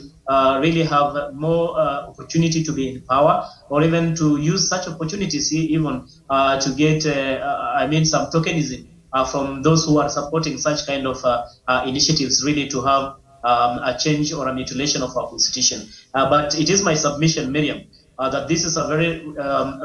really have more opportunity to be in power, or even to use such opportunities even to get, some tokenism from those who are supporting such kind of initiatives, really to have a change or a mutilation of our constitution. But it is my submission, Miriam, that this is a very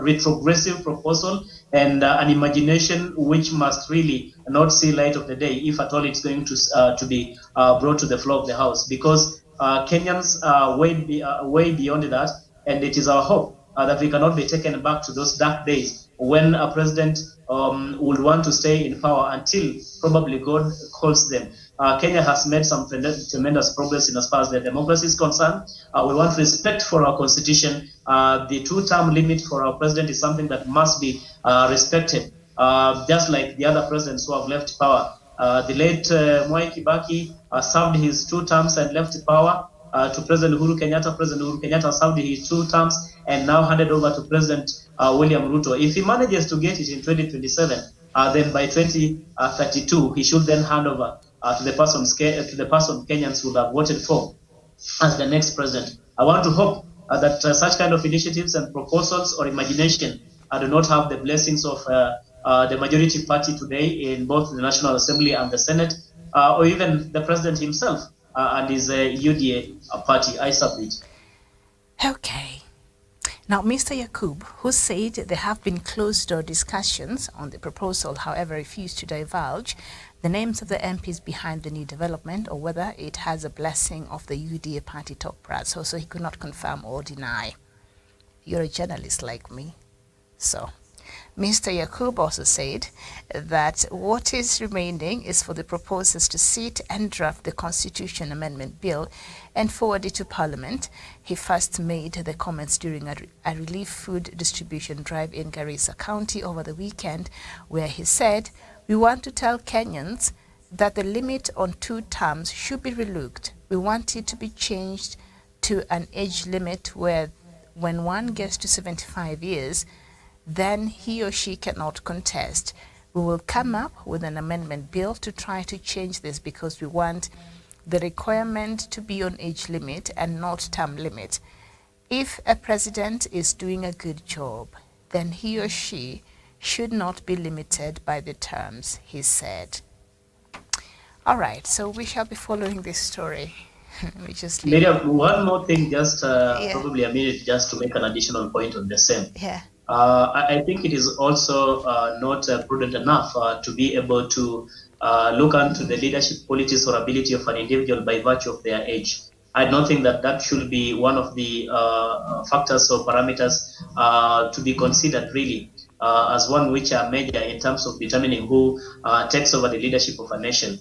retrogressive proposal and an imagination which must really not see light of the day, if at all it's going to be brought to the floor of the House, because Kenyans are way beyond that, and it is our hope that we cannot be taken back to those dark days when a president would want to stay in power until probably God calls them. Kenya has made some tremendous progress in as far as the democracy is concerned. We want respect for our constitution. The 2-term limit for our president is something that must be respected, just like the other presidents who have left power. The late Mwai Kibaki served his 2 terms and left power to President Uhuru Kenyatta. President Uhuru Kenyatta served his 2 terms and now handed over to President William Ruto. If he manages to get it in 2027, then by 2032, he should then hand over to the person Kenyans would have voted for as the next president. I want to hope that such kind of initiatives and proposals or imagination do not have the blessings of the majority party today in both the National Assembly and the Senate, or even the president himself and his UDA party. I submit. Okay. Now, Mr. Yakub, who said there have been closed-door discussions on the proposal, however, refused to divulge the names of the MPs behind the new development, or whether it has a blessing of the UDA party top brass, so he could not confirm or deny. You're a journalist like me. So, Mr. Yakub also said that what is remaining is for the proposers to sit and draft the Constitution Amendment Bill and forward it to Parliament. He first made the comments during a relief food distribution drive in Garissa County over the weekend, where he said, "We want to tell Kenyans that the limit on 2 terms should be relooked. We want it to be changed to an age limit where when one gets to 75 years, then he or she cannot contest. We will come up with an amendment bill to try to change this, because we want the requirement to be on age limit and not term limit. If a president is doing a good job, then he or she should not be limited by the terms," he said. All right, so we shall be following this story. We just Miriam, one more thing, just probably a minute, just to make an additional point on the same. Yeah. I think it is also not prudent enough to be able to look into the leadership qualities or ability of an individual by virtue of their age. I don't think that that should be one of the factors or parameters to be considered really as one which are major in terms of determining who takes over the leadership of a nation.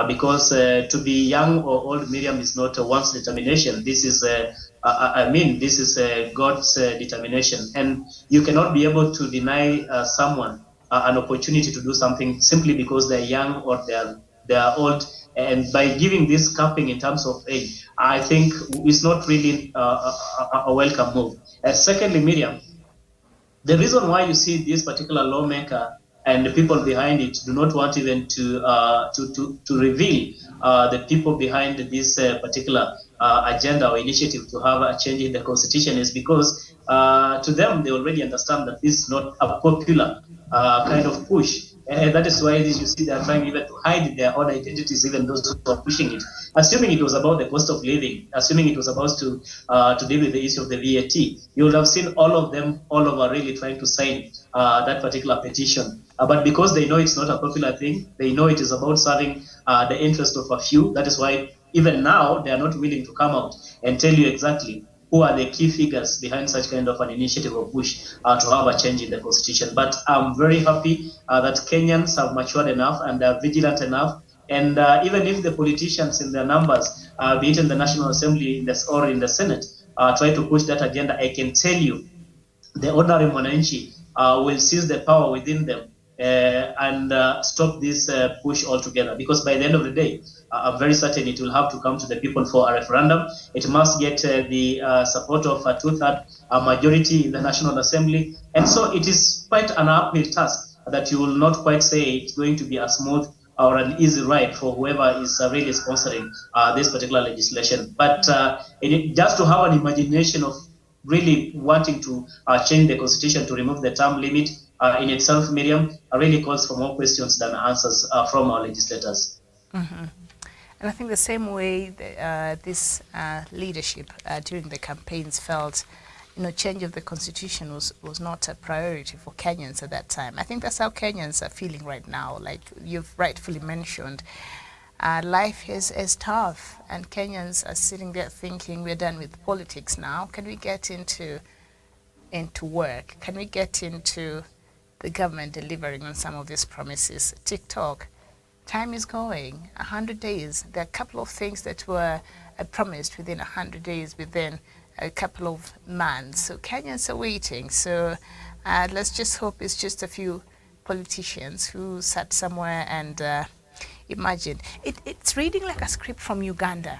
Because to be young or old, Miriam, is not one's determination. This is this is God's determination, and you cannot be able to deny someone an opportunity to do something simply because they're young or they're old. And by giving this capping in terms of age, I think it's not really a welcome move. Secondly, Miriam, the reason why you see this particular lawmaker and the people behind it do not want even to reveal the people behind this particular agenda or initiative to have a change in the constitution is because to them they already understand that this is not a popular kind of push. And that is why you see they are trying even to hide their own identities, even those who are pushing it. Assuming it was about the cost of living, assuming it was about to deal with the issue of the VAT, you would have seen all of them all over really trying to sign that particular petition. But because they know it's not a popular thing, they know it is about serving the interest of a few. That is why even now they are not willing to come out and tell you exactly who are the key figures behind such kind of an initiative or push to have a change in the constitution. But I'm very happy that Kenyans have matured enough and are vigilant enough. And even if the politicians in their numbers, be it in the National Assembly or in the Senate, try to push that agenda, I can tell you the ordinary Mwananchi will seize the power within them and stop this push altogether. Because by the end of the day, I'm very certain it will have to come to the people for a referendum. It must get the support of a 2/3 majority in the National Assembly. And so it is quite an uphill task that you will not quite say it's going to be a smooth or an easy ride for whoever is really sponsoring this particular legislation. But just to have an imagination of really wanting to change the constitution to remove the term limit in itself, Miriam, really calls for more questions than answers from our legislators. Mm-hmm. And I think the same way this leadership during the campaigns felt, change of the constitution was not a priority for Kenyans at that time. I think that's how Kenyans are feeling right now. Like you've rightfully mentioned, life is tough, and Kenyans are sitting there thinking, we're done with politics now. Can we get into work? Can we get into the government delivering on some of these promises? TikTok, time is going, 100 days. There are a couple of things that were promised within 100 days, within a couple of months. So Kenyans are waiting. So let's just hope it's just a few politicians who sat somewhere and imagined. It's reading like a script from Uganda.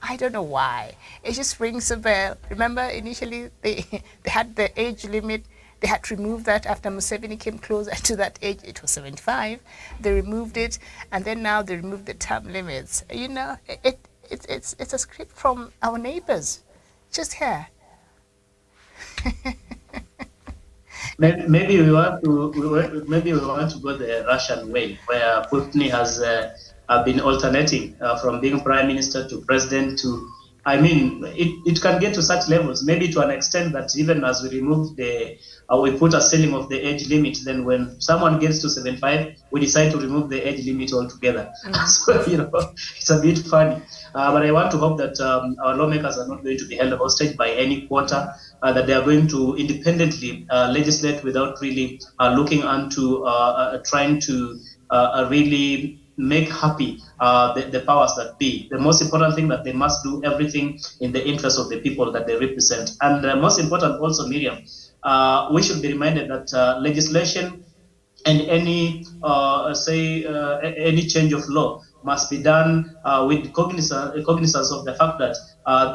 I don't know why. It just rings a bell. Remember, initially they had the age limit. They had to remove that after Museveni came closer to that age. It was 75. They removed it, and then now they removed the term limits. It's a script from our neighbors, just here. Maybe we want to go the Russian way, where Putin has been alternating from being prime minister to president to. I mean, it can get to such levels, maybe to an extent that even as we remove we put a ceiling of the age limit, then when someone gets to 75, we decide to remove the age limit altogether. So, it's a bit funny. But I want to hope that our lawmakers are not going to be held hostage by any quota, that they are going to independently legislate without really looking into trying to really make happy the powers that be. The most important thing that they must do everything in the interest of the people that they represent. And most important also, Miriam, we should be reminded that legislation and any any change of law must be done with cognizance of the fact that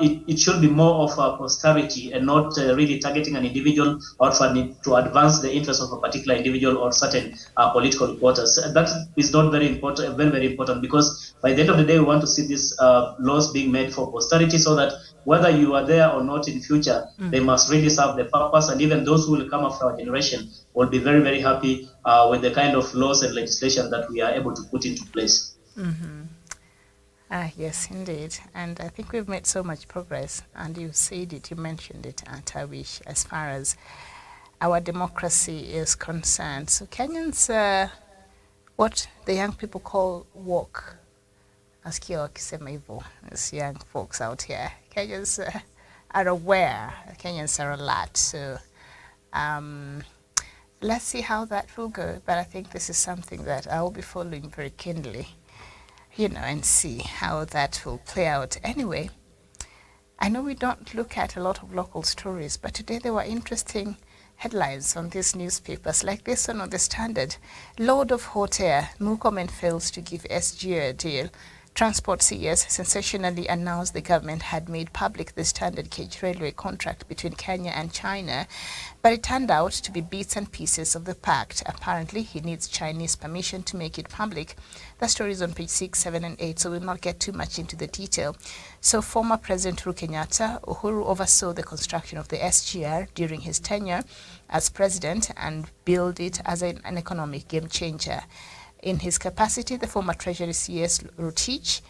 it should be more of a posterity and not really targeting an individual or to advance the interest of a particular individual or certain political quarters. That is not very important, very important, because by the end of the day, we want to see these laws being made for posterity, so that whether you are there or not in future, they must really serve the purpose, and even those who will come after our generation will be very, very happy with the kind of laws and legislation that we are able to put into place. Mm-hmm. Yes, indeed. And I think we've made so much progress, and you said it, you mentioned it, Tawish, as far as our democracy is concerned. So Kenyans, what the young people call woke, nasikia wakisema hivyo, as young folks out here. Kenyans are aware. Kenyans are alert. So let's see how that will go. But I think this is something that I will be following very keenly, and see how that will play out. Anyway, I know we don't look at a lot of local stories, but today there were interesting headlines on these newspapers, like this one on the Standard. Load of hot air, Murkomen fails to give SGR a deal. Transport CS sensationally announced the government had made public the standard gauge railway contract between Kenya and China, but it turned out to be bits and pieces of the pact. Apparently, he needs Chinese permission to make it public. The story is on page 6, 7, and 8, so we'll not get too much into the detail. So former President Uhuru Kenyatta, Uhuru oversaw the construction of the SGR during his tenure as president and billed it as an economic game changer. In his capacity, the former Treasury CS Rotich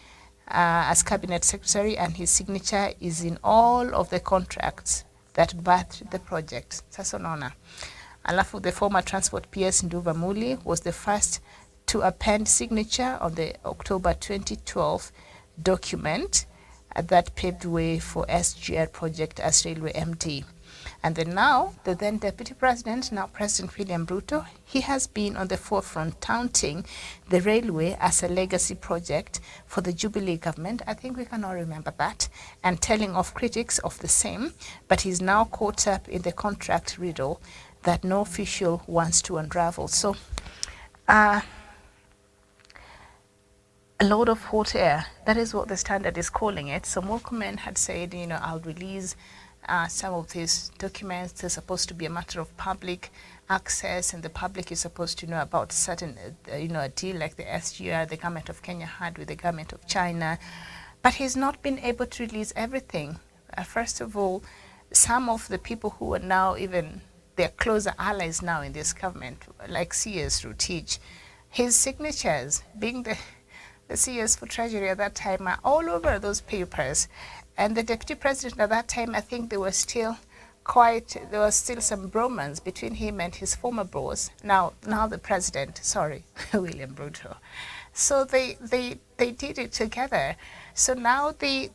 as Cabinet Secretary, and his signature is in all of the contracts that birthed the project. Sasa unaona. Alafu the former Transport PS Nduva Muli was the first to append signature on the October 2012 document that paved way for SGR project as Railway MD. And then now, the then Deputy President, now President William Ruto, he has been on the forefront touting the railway as a legacy project for the Jubilee government. I think we can all remember that, and telling off critics of the same, but he's now caught up in the contract riddle that no official wants to unravel. So, a load of hot air, that is what the Standard is calling it. So Murkomen had said, I'll release some of these documents. They're supposed to be a matter of public access, and the public is supposed to know about certain, a deal like the SGR the government of Kenya had with the government of China. But he's not been able to release everything. First of all, some of the people who are now even their closer allies now in this government, like CS Rotich, his signatures, being the CS for Treasury at that time, are all over those papers. And the Deputy President at that time, I think there was still some bromance between him and his former boss, now the President, William Ruto. So they did it together. So now a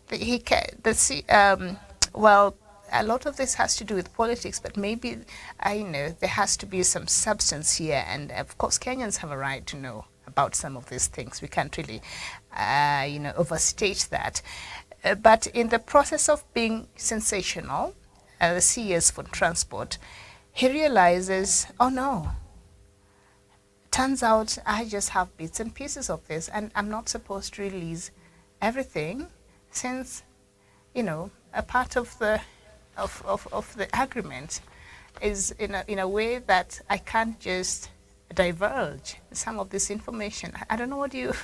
lot of this has to do with politics, but maybe, there has to be some substance here. And of course, Kenyans have a right to know about some of these things. We can't really, overstate that. But in the process of being sensational, the CS for transport, he realizes, oh no, turns out I just have bits and pieces of this, and I'm not supposed to release everything, since, a part of the agreement is in a way that I can't just divulge some of this information. I don't know what do you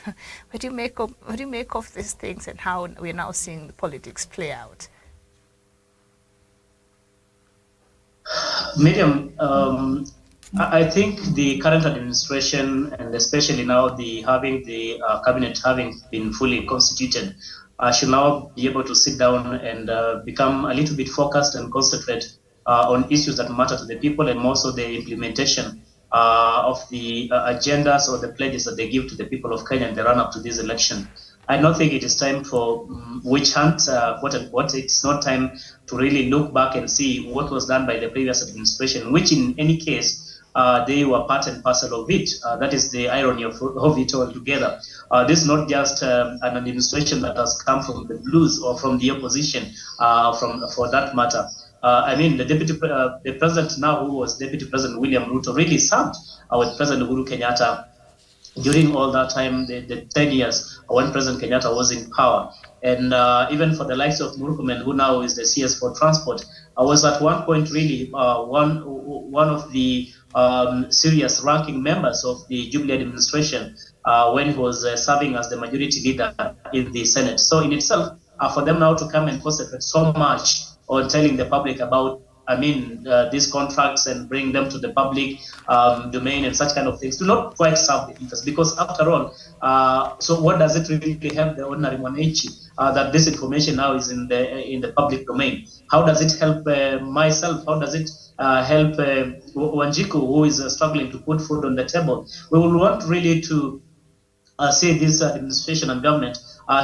make of these things, and how we're now seeing the politics play out. Miriam, I think the current administration, and especially now the cabinet having been fully constituted, should now be able to sit down and become a little bit focused and concentrate on issues that matter to the people, and also the implementation of the agendas or the pledges that they give to the people of Kenya in the run-up to this election. I don't think it is time for witch hunt, quote unquote. It's not time to really look back and see what was done by the previous administration, which in any case, they were part and parcel of it. That is the irony of it all together. This is not just an administration that has come from the blues or from the opposition, for that matter. The president now, who was Deputy President William Ruto, really served with President Uhuru Kenyatta during all that time, the 10 years when President Kenyatta was in power. And even for the likes of Murkomen, who now is the CS for transport, was at one point really one of the serious ranking members of the Jubilee administration when he was serving as the majority leader in the Senate. So in itself, for them now to come and concentrate so much on telling the public about, these contracts and bring them to the public domain and such kind of things do not quite serve the interest. Because after all, so what does it really help the ordinary mwananchi that this information now is in the public domain? How does it help myself? How does it help Wanjiku, who is struggling to put food on the table? We will want really to see this administration and government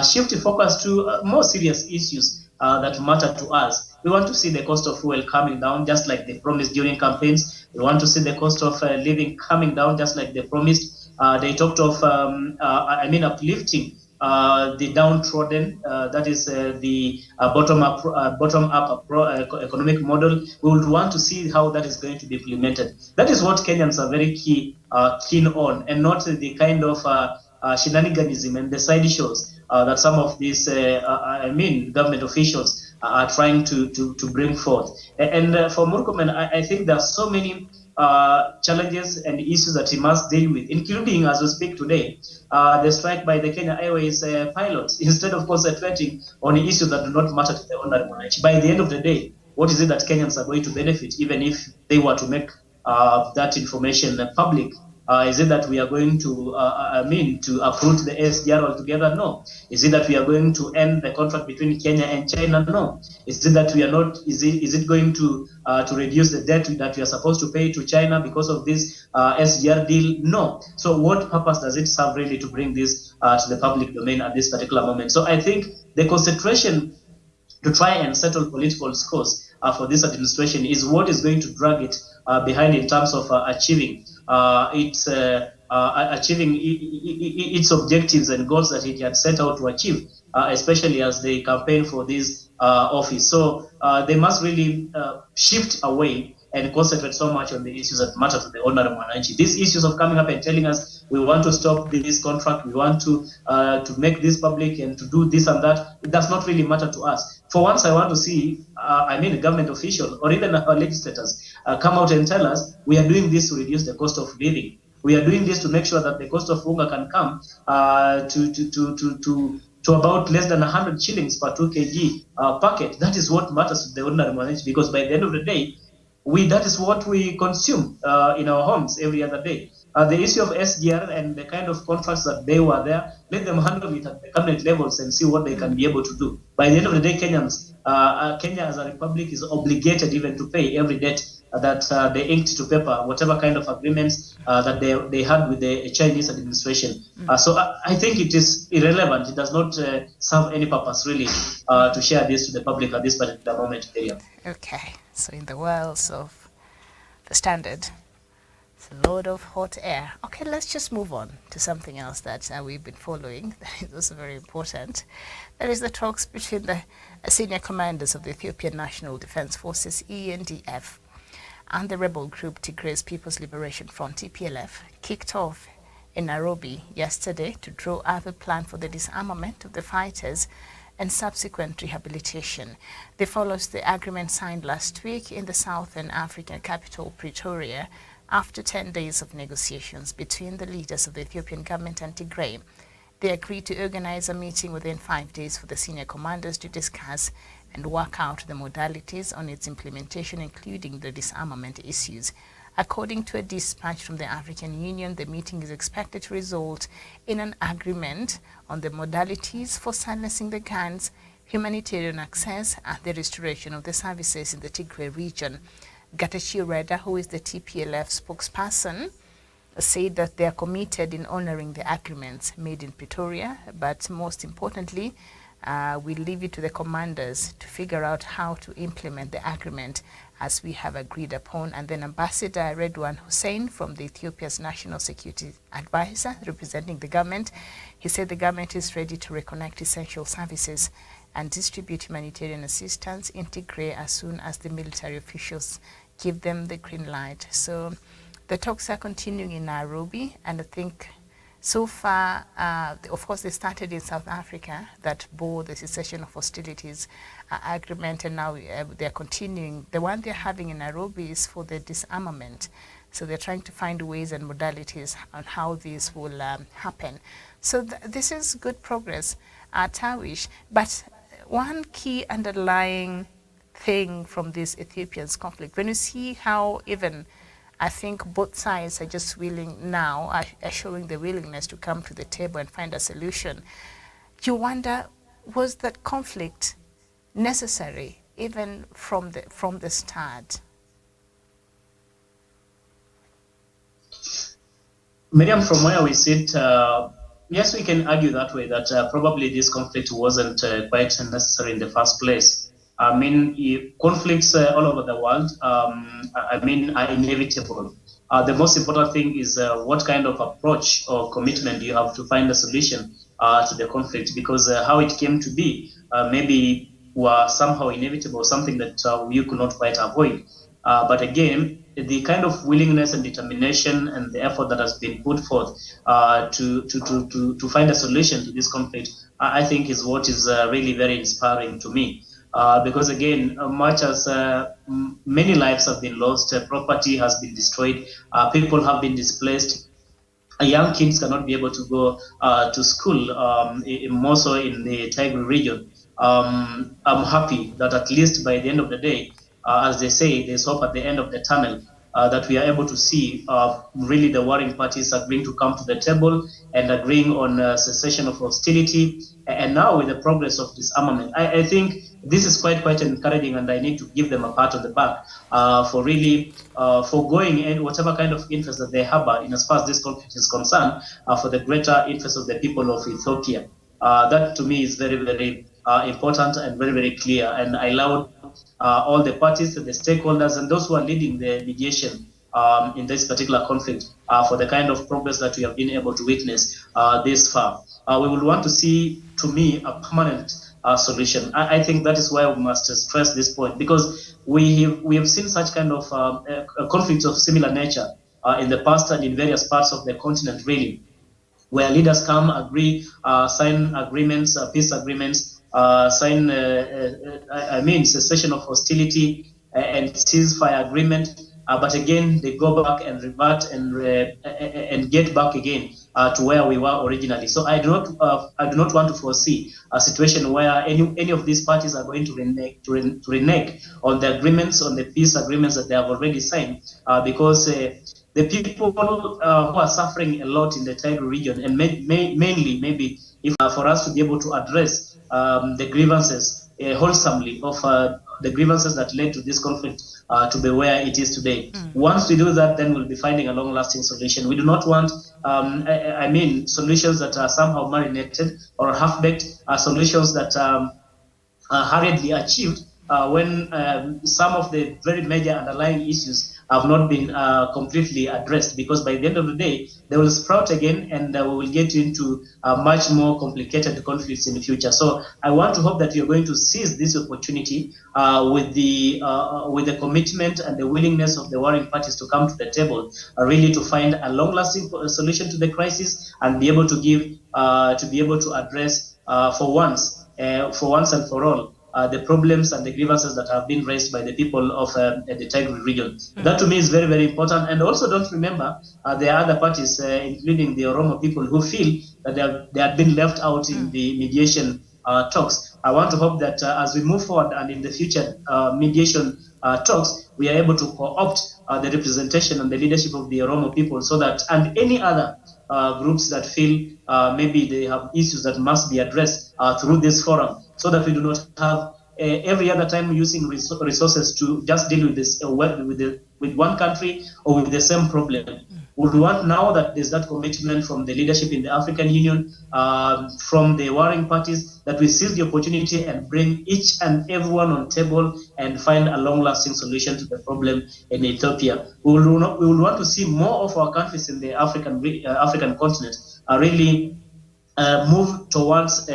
shift focus to more serious issues that matter to us. We want to see the cost of fuel coming down, just like they promised during campaigns. We want to see the cost of living coming down, just like they promised. They talked of, uplifting the downtrodden, that is the bottom-up economic model. We would want to see how that is going to be implemented. That is what Kenyans are very keen on, and not the kind of shenaniganism and the side shows that some of these, government officials are trying to bring forth. And for Murkomen, I think there are so many challenges and issues that he must deal with, including, as we speak today, the strike by the Kenya Airways pilots, instead of concentrating on issues that do not matter to the ordinary Mwananchi. By the end of the day, what is it that Kenyans are going to benefit, even if they were to make that information public? Is it that we are going to uproot the SGR altogether? No. Is it that we are going to end the contract between Kenya and China? No. Is it that we are not? Is it going to reduce the debt that we are supposed to pay to China because of this SGR deal? No. So what purpose does it serve really to bring this to the public domain at this particular moment? So I think the concentration to try and settle political scores for this administration is what is going to drag it behind in terms of achieving its objectives and goals that it had set out to achieve, especially as they campaign for this office. So they must really shift away and concentrate so much on the issues that matter to the ordinary Mwananchi. These issues of coming up and telling us we want to stop this contract, we want to make this public and to do this and that, it does not really matter to us. For once, I want to see, a government official or even our legislators come out and tell us we are doing this to reduce the cost of living. We are doing this to make sure that the cost of unga can come to about less than 100 shillings per 2 kg packet. That is what matters to the ordinary Mwananchi, because by the end of the day, that is what we consume in our homes every other day. The issue of SGR and the kind of contracts that they were there, let them handle it at the cabinet levels and see what they can be able to do. By the end of the day, Kenyans, Kenya as a republic is obligated even to pay every debt that they inked to paper, whatever kind of agreements that they had with the Chinese administration. So I think it is irrelevant. It does not serve any purpose really to share this to the public at this particular moment. Okay, so in the world of the Standard, it's a load of hot air. Okay, let's just move on to something else that we've been following that is also very important. That is the talks between the senior commanders of the Ethiopian National Defense Forces, ENDF, and the rebel group Tigray People's Liberation Front, TPLF, kicked off in Nairobi yesterday to draw up a plan for the disarmament of the fighters and subsequent rehabilitation. This follows the agreement signed last week in the Southern African capital, Pretoria, after 10 days of negotiations between the leaders of the Ethiopian government and Tigray. They agreed to organize a meeting within 5 days for the senior commanders to discuss and work out the modalities on its implementation, including the disarmament issues. According to a dispatch from the African Union, the meeting is expected to result in an agreement on the modalities for silencing the guns, humanitarian access, and the restoration of the services in the Tigray region. Getachew Reda, who is the TPLF spokesperson, said that they are committed in honoring the agreements made in Pretoria, but most importantly, we leave it to the commanders to figure out how to implement the agreement as we have agreed upon. And then Ambassador Redwan Hussein from the Ethiopia's National Security Advisor representing the government, he said the government is ready to reconnect essential services and distribute humanitarian assistance in Tigray as soon as the military officials give them the green light. So the talks are continuing in Nairobi, and I think so far, of course, they started in South Africa that bore the cessation of hostilities agreement, and now they're continuing. The one they're having in Nairobi is for the disarmament. So they're trying to find ways and modalities on how this will happen. So this is good progress, Tawish. But one key underlying thing from this Ethiopia's conflict, when you see how even I think both sides are just willing now, are showing the willingness to come to the table and find a solution. You wonder, was that conflict necessary even from the start? Miriam, from where we sit, Yes, we can argue that way, that probably this conflict wasn't quite necessary in the first place. I mean, conflicts all over the world, are inevitable. The most important thing is what kind of approach or commitment you have to find a solution to the conflict, because how it came to be maybe were somehow inevitable, something that you could not quite avoid. But again, the kind of willingness and determination and the effort that has been put forth to find a solution to this conflict, I think is what is really very inspiring to me. Because again, much as many lives have been lost, property has been destroyed, people have been displaced, young kids cannot be able to go to school, more so in the Tigray region. I'm happy that at least by the end of the day, as they say, there's hope at the end of the tunnel, that we are able to see really the warring parties agreeing to come to the table and agreeing on cessation of hostility. And now with the progress of disarmament, I think this is quite encouraging, and I need to give them a pat on the back for really foregoing and whatever kind of interest that they harbor in as far as this conflict is concerned, for the greater interest of the people of Ethiopia. That to me is very important and very clear. And I allowed all the parties, the stakeholders, and those who are leading the mediation in this particular conflict for the kind of progress that we have been able to witness this far. We would want to see, to me, a permanent solution. I think that is why we must stress this point, because we have seen such kind of conflicts of similar nature in the past and in various parts of the continent, really, where leaders come, agree, sign agreements, peace agreements, sign, cessation of hostility and ceasefire agreement. But again, they go back and revert and get back again to where we were originally. So I do not want to foresee a situation where any of these parties are going to renege on the agreements, on the peace agreements that they have already signed, because the people who are suffering a lot in the Tigray region, and mainly maybe if for us to be able to address the grievances wholesomely of the grievances that led to this conflict to be where it is today. Once we do that, then we'll be finding a long-lasting solution. We do not want, solutions that are somehow marinated or half-baked, solutions that are hurriedly achieved when some of the very major underlying issues have not been completely addressed, because by the end of the day, they will sprout again, and we will get into much more complicated conflicts in the future. So I want to hope that you're going to seize this opportunity with the commitment and the willingness of the warring parties to come to the table, really to find a long-lasting solution to the crisis, and be able to address for once and for all the problems and the grievances that have been raised by the people of the Tigray region. That to me is very important. And also don't remember there are other parties, including the Oromo people, who feel that they have been left out in the mediation talks. I want to hope that as we move forward and in the future mediation talks, we are able to co-opt the representation and the leadership of the Oromo people, so that, and any other groups that feel maybe they have issues that must be addressed through this forum, so that we do not have every other time using resources to just deal with this with one country or with the same problem. We want now that there's that commitment from the leadership in the African Union, from the warring parties, that we seize the opportunity and bring each and everyone on table and find a long-lasting solution to the problem in Ethiopia. We will want to see more of our countries in the African continent really move towards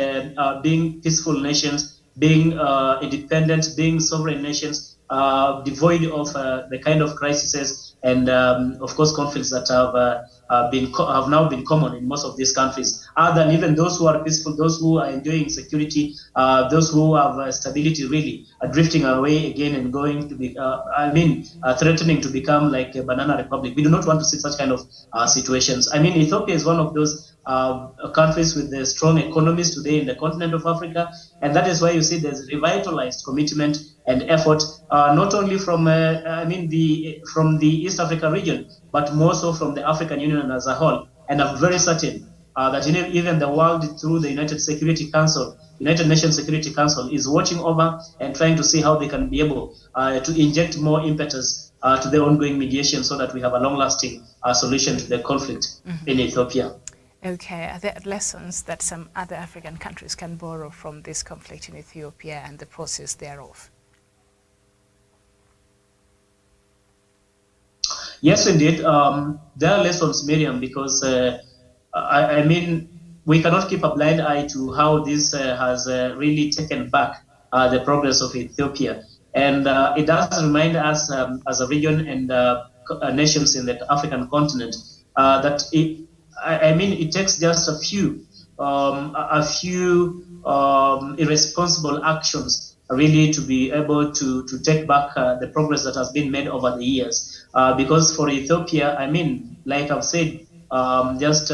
being peaceful nations, being independent, being sovereign nations, devoid of the kind of crises and of course conflicts that have now been common in most of these countries, other than even those who are peaceful, those who are enjoying security, those who have stability, really drifting away again and going to be threatening to become like a banana republic. We do not want to see such kind of situations. I mean, Ethiopia is one of those countries with the strong economies today in the continent of Africa, and that is why you see there's revitalized commitment and effort, not only from the East Africa region, but more so from the African Union as a whole. And I'm very certain that even the world, through the United Nations Security Council, is watching over and trying to see how they can be able to inject more impetus to the ongoing mediation, so that we have a long-lasting solution to the conflict in Ethiopia. Okay, are there lessons that some other African countries can borrow from this conflict in Ethiopia and the process thereof? Yes, indeed. There are lessons, Miriam, because I mean, we cannot keep a blind eye to how this has really taken back the progress of Ethiopia. And it does remind us as a region and nations in the African continent that I mean, it takes just a few irresponsible actions really to be able to take back the progress that has been made over the years. Because for Ethiopia, I mean, like I've said just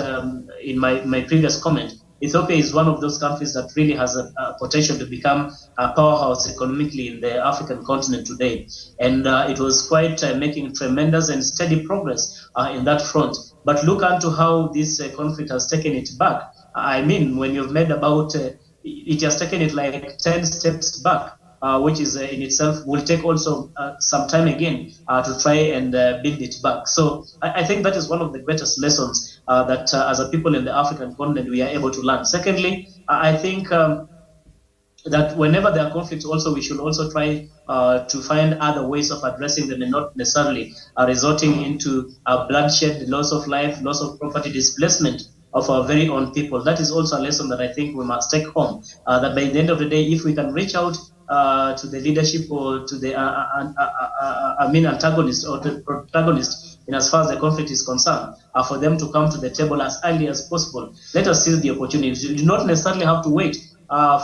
in my previous comment, Ethiopia is one of those countries that really has a potential to become a powerhouse economically in the African continent today. And it was quite making tremendous and steady progress in that front. But look unto how this conflict has taken it back. I mean, when you've made about, it has taken it like 10 steps back. Which is in itself will take also some time again to try and build it back. So I think that is one of the greatest lessons that as a people in the African continent we are able to learn. Secondly, I think that whenever there are conflicts, also we should also try to find other ways of addressing them and not necessarily resorting into bloodshed, loss of life, loss of property, displacement of our very own people. That is also a lesson that I think we must take home. That by the end of the day, if we can reach out to the leadership or to the antagonist or the protagonist in as far as the conflict is concerned, for them to come to the table as early as possible. Let us seize the opportunity. You do not necessarily have to wait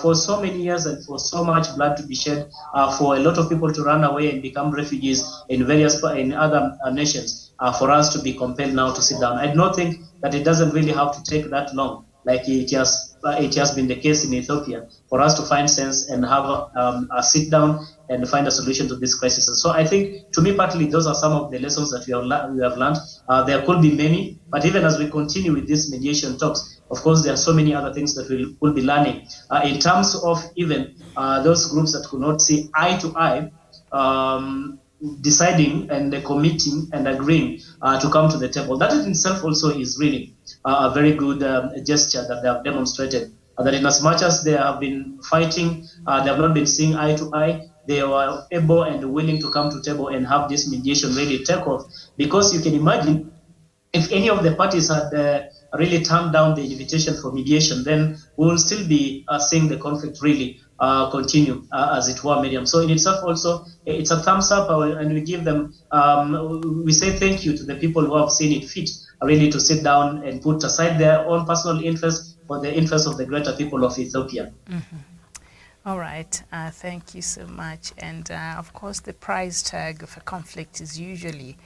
for so many years and for so much blood to be shed, for a lot of people to run away and become refugees in other nations, for us to be compelled now to sit down. I do not think that it doesn't really have to take that long, like it has been the case in Ethiopia, for us to find sense and have a sit down and find a solution to this crisis. And so I think, to me, partly, those are some of the lessons that we have learned. There could be many, but even as we continue with these mediation talks, of course, there are so many other things that we will be learning in terms of even those groups that could not see eye to eye, deciding and committing and agreeing to come to the table. That in itself also is really a very good gesture that they have demonstrated. That in as much as they have been fighting, they have not been seeing eye to eye, they were able and willing to come to table and have this mediation really take off. Because you can imagine, if any of the parties had really turned down the invitation for mediation, then we will still be seeing the conflict really continue, as it were, Miriam. So in itself also, it's a thumbs up, and we give them, we say thank you to the people who have seen it fit really to sit down and put aside their own personal interests for the interests of the greater people of Ethiopia. Mm-hmm. All right, thank you so much. And of course, the price tag of a conflict is usually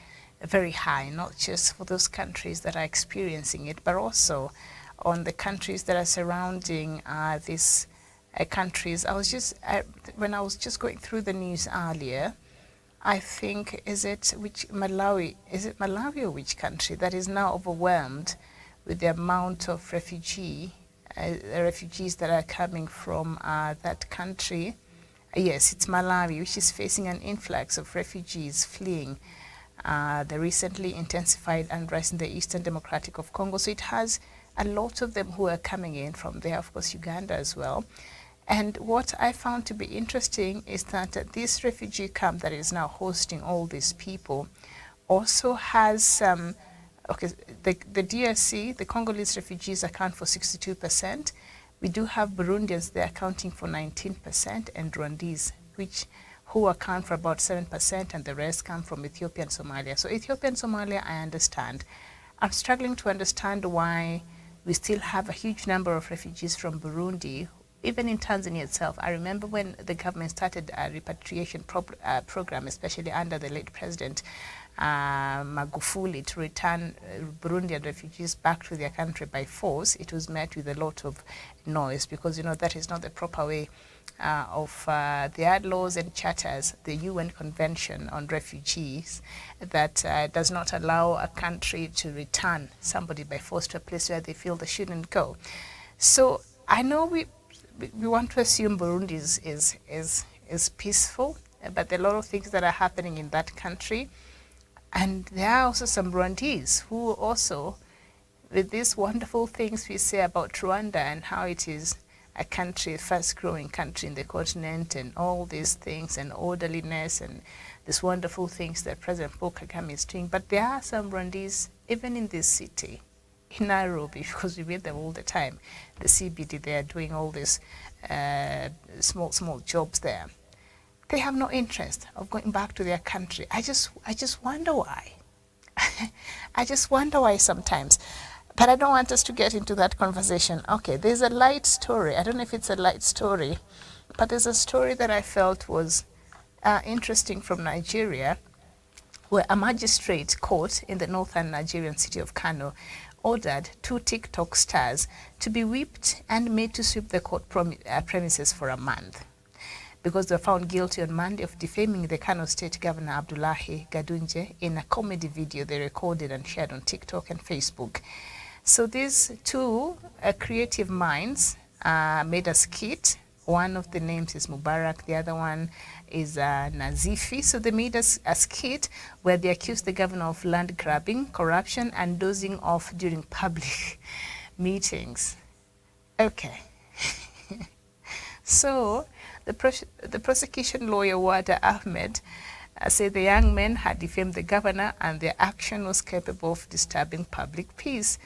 very high, not just for those countries that are experiencing it, but also on the countries that are surrounding these countries. When I was just going through the news earlier, I think, is it Malawi or which country that is now overwhelmed with the amount of refugees that are coming from that country? Yes, it's Malawi, which is facing an influx of refugees fleeing the recently intensified unrest in the Eastern Democratic of Congo. So it has a lot of them who are coming in from there, of course, Uganda as well. And what I found to be interesting is that this refugee camp that is now hosting all these people also has, the DRC, the Congolese refugees account for 62%. We do have Burundians there accounting for 19%, and Rwandese, who account for about 7%, and the rest come from Ethiopia and Somalia. So Ethiopia and Somalia, I understand. I'm struggling to understand why we still have a huge number of refugees from Burundi. Even in Tanzania itself, I remember when the government started a repatriation program, especially under the late President Magufuli, to return Burundian refugees back to their country by force. It was met with a lot of noise because, that is not the proper way of their laws and charters, the UN Convention on Refugees, that does not allow a country to return somebody by force to a place where they feel they shouldn't go. So I know we want to assume Burundi is peaceful, but there are a lot of things that are happening in that country. And there are also some Rwandese who also with these wonderful things we say about Rwanda and how it is a country, fast growing country in the continent, and all these things, and orderliness, and these wonderful things that President Paul Kagame is doing. But there are some Rwandese, even in this city, in Nairobi, because we meet them all the time, the CBD, they are doing all these small jobs there. They have no interest of going back to their country. I just wonder why. I just wonder why sometimes. But I don't want us to get into that conversation. Okay, there's a light story. I don't know if it's a light story, but there's a story that I felt was interesting from Nigeria, where a magistrate court in the northern Nigerian city of Kano ordered 2 TikTok stars to be whipped and made to sweep the court premises for a month, because they were found guilty on Monday of defaming the Kano State Governor Abdullahi Gadunje in a comedy video they recorded and shared on TikTok and Facebook. So these 2 creative minds made a skit. One of the names is Mubarak, the other one is Nazifi. So they made a skit where they accused the governor of land grabbing, corruption, and dozing off during public meetings. Okay. So the prosecution lawyer, Wada Ahmed, said the young men had defamed the governor and their action was capable of disturbing public peace.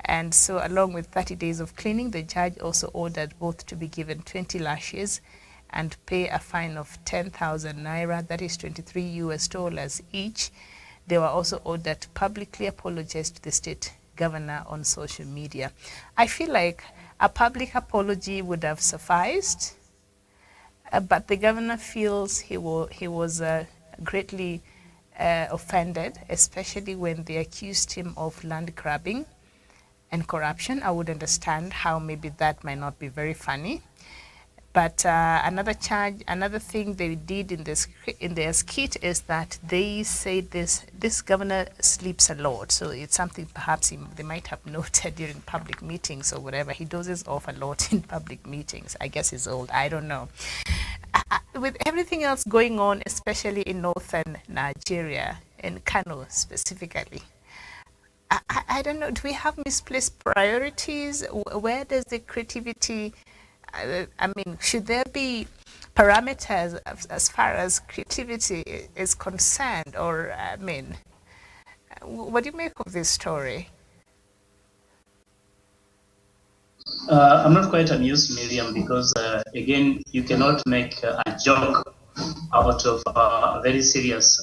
And so, along with 30 days of cleaning, the judge also ordered both to be given 20 lashes and pay a fine of 10,000 naira, that is $23 each. They were also ordered to publicly apologize to the state governor on social media. I feel like a public apology would have sufficed, but the governor feels he was greatly offended, especially when they accused him of land grabbing and corruption. I would understand how maybe that might not be very funny. But another thing they did in their skit is that they say this governor sleeps a lot. So it's something perhaps they might have noted during public meetings or whatever. He dozes off a lot in public meetings. I guess he's old. I don't know. With everything else going on, especially in northern Nigeria, in Kano specifically, I don't know, do we have misplaced priorities? Where does the creativity, should there be parameters as far as creativity is concerned? Or, what do you make of this story? I'm not quite amused, Miriam, because again, you cannot make a joke out of a very serious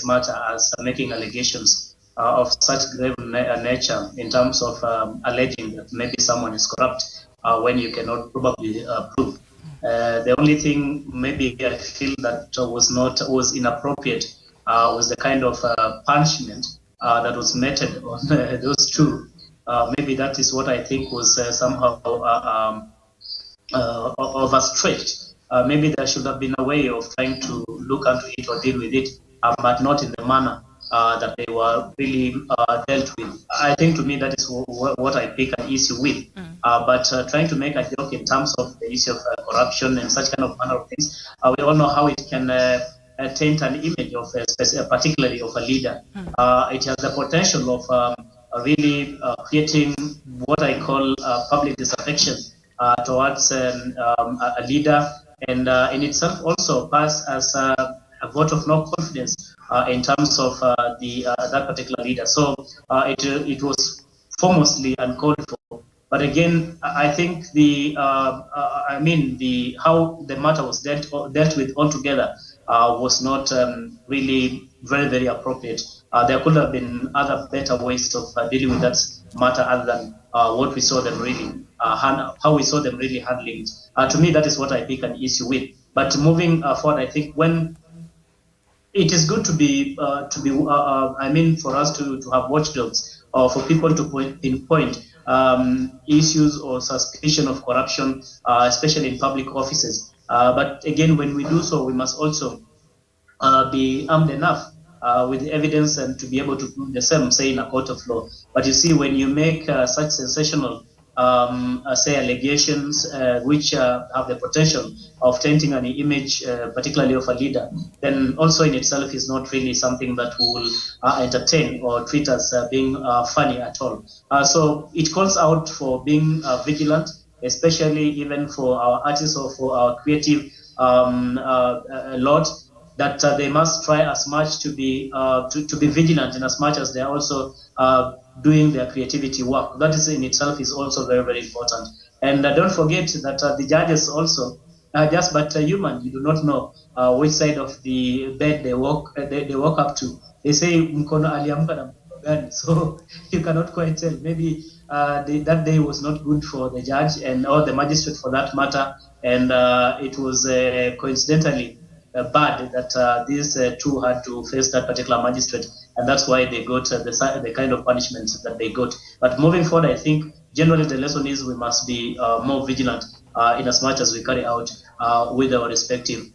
matter as making allegations of such grave nature in terms of alleging that maybe someone is corrupt when you cannot probably prove. The only thing maybe I feel that was inappropriate was the kind of punishment that was meted on those 2. Maybe that is what I think was somehow overstretched. Maybe there should have been a way of trying to look into it or deal with it, but not in the manner that they were really dealt with. I think to me that is what I pick an issue with. But trying to make a joke in terms of the issue of corruption and such kind of manner of things, we all know how it can taint an image of particularly of a leader. It has the potential of really creating what I call public disaffection towards a leader, and in itself also pass as a vote of no confidence in terms of that particular leader. So it was foremostly uncalled for. But again, I think how the matter was dealt with altogether was not really very, very appropriate. There could have been other better ways of dealing with that matter other than what we saw them really, how we saw them really handling it. To me, that is what I pick an issue with. But moving forward, I think when it is good for us to have watchdogs or for people to pinpoint issues or suspicion of corruption, especially in public offices. But again, when we do so, we must also be armed enough with evidence and to be able to prove the same, say in a court of law. But you see, when you make such sensational say allegations which have the potential of tainting an image, particularly of a leader, then also in itself is not really something that we will entertain or treat as being funny at all. So it calls out for being vigilant, especially even for our artists or for our creative lot, that they must try as much to be vigilant in as much as they are also doing their creativity work. That is in itself is also very, very important. And don't forget that the judges also are just but human. You do not know which side of the bed they walk up to. They say mkono aliamka na mkono gani, so you cannot quite tell. Maybe that day was not good for the judge and or the magistrate for that matter, and it was coincidentally bad that these two had to face that particular magistrate, and that's why they got the kind of punishment that they got. But moving forward, I think generally the lesson is we must be more vigilant in as much as we carry out with our respective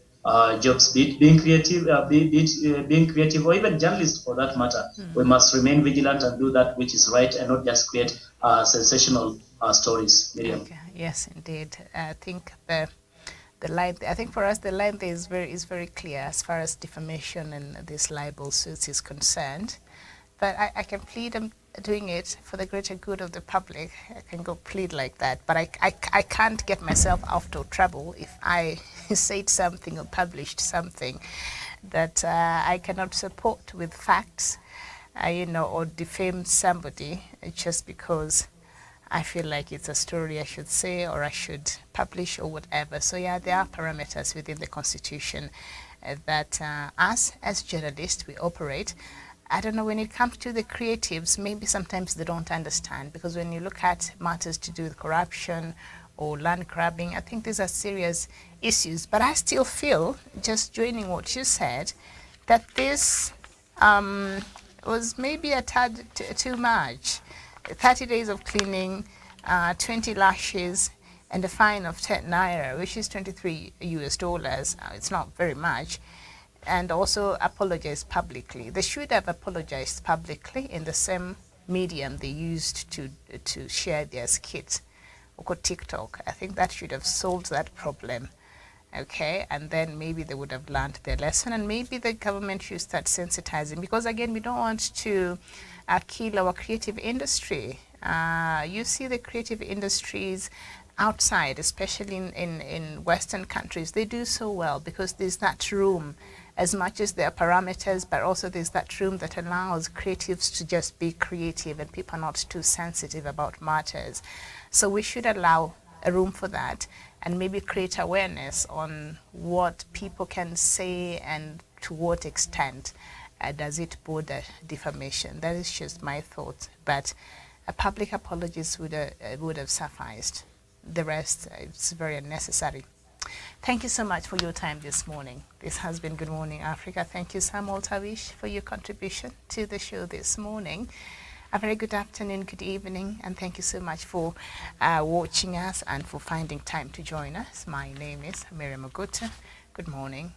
jobs, being creative, being creative, or even journalists for that matter. We must remain vigilant and do that which is right, and not just create sensational stories. Miriam. Okay. Yes, indeed. I think the line. I think for us the line there is very clear as far as defamation and these libel suits is concerned. But I can plead. I'm doing it for the greater good of the public. I can go plead like that. But I can't get myself out of trouble if I said something or published something that I cannot support with facts, or defame somebody just because I feel like it's a story I should say or I should publish or whatever. So yeah, there are parameters within the Constitution that us as journalists we operate. I don't know, when it comes to the creatives, maybe sometimes they don't understand, because when you look at matters to do with corruption or land grabbing, I think these are serious issues. But I still feel, just joining what you said, that this was maybe a tad too much. 30 days of cleaning, 20 lashes, and a fine of 10 naira, which is $23 US. It's not very much. And also apologize publicly. They should have apologized publicly in the same medium they used to share their skits, or TikTok. I think that should have solved that problem. Okay, and then maybe they would have learned their lesson, and maybe the government should start sensitizing, because again, we don't want to kill our creative industry. You see the creative industries outside, especially in Western countries, they do so well because there's that room, as much as there are parameters, but also there's that room that allows creatives to just be creative and people are not too sensitive about matters. So we should allow a room for that and maybe create awareness on what people can say and to what extent does it border defamation. That is just my thought. But a public apologies would have sufficed. The rest is very unnecessary. Thank you so much for your time this morning. This has been Good Morning Africa. Thank you, Samuel Tawish, for your contribution to the show this morning. A very good afternoon, good evening, and thank you so much for watching us and for finding time to join us. My name is Miriam Ogutu. Good morning.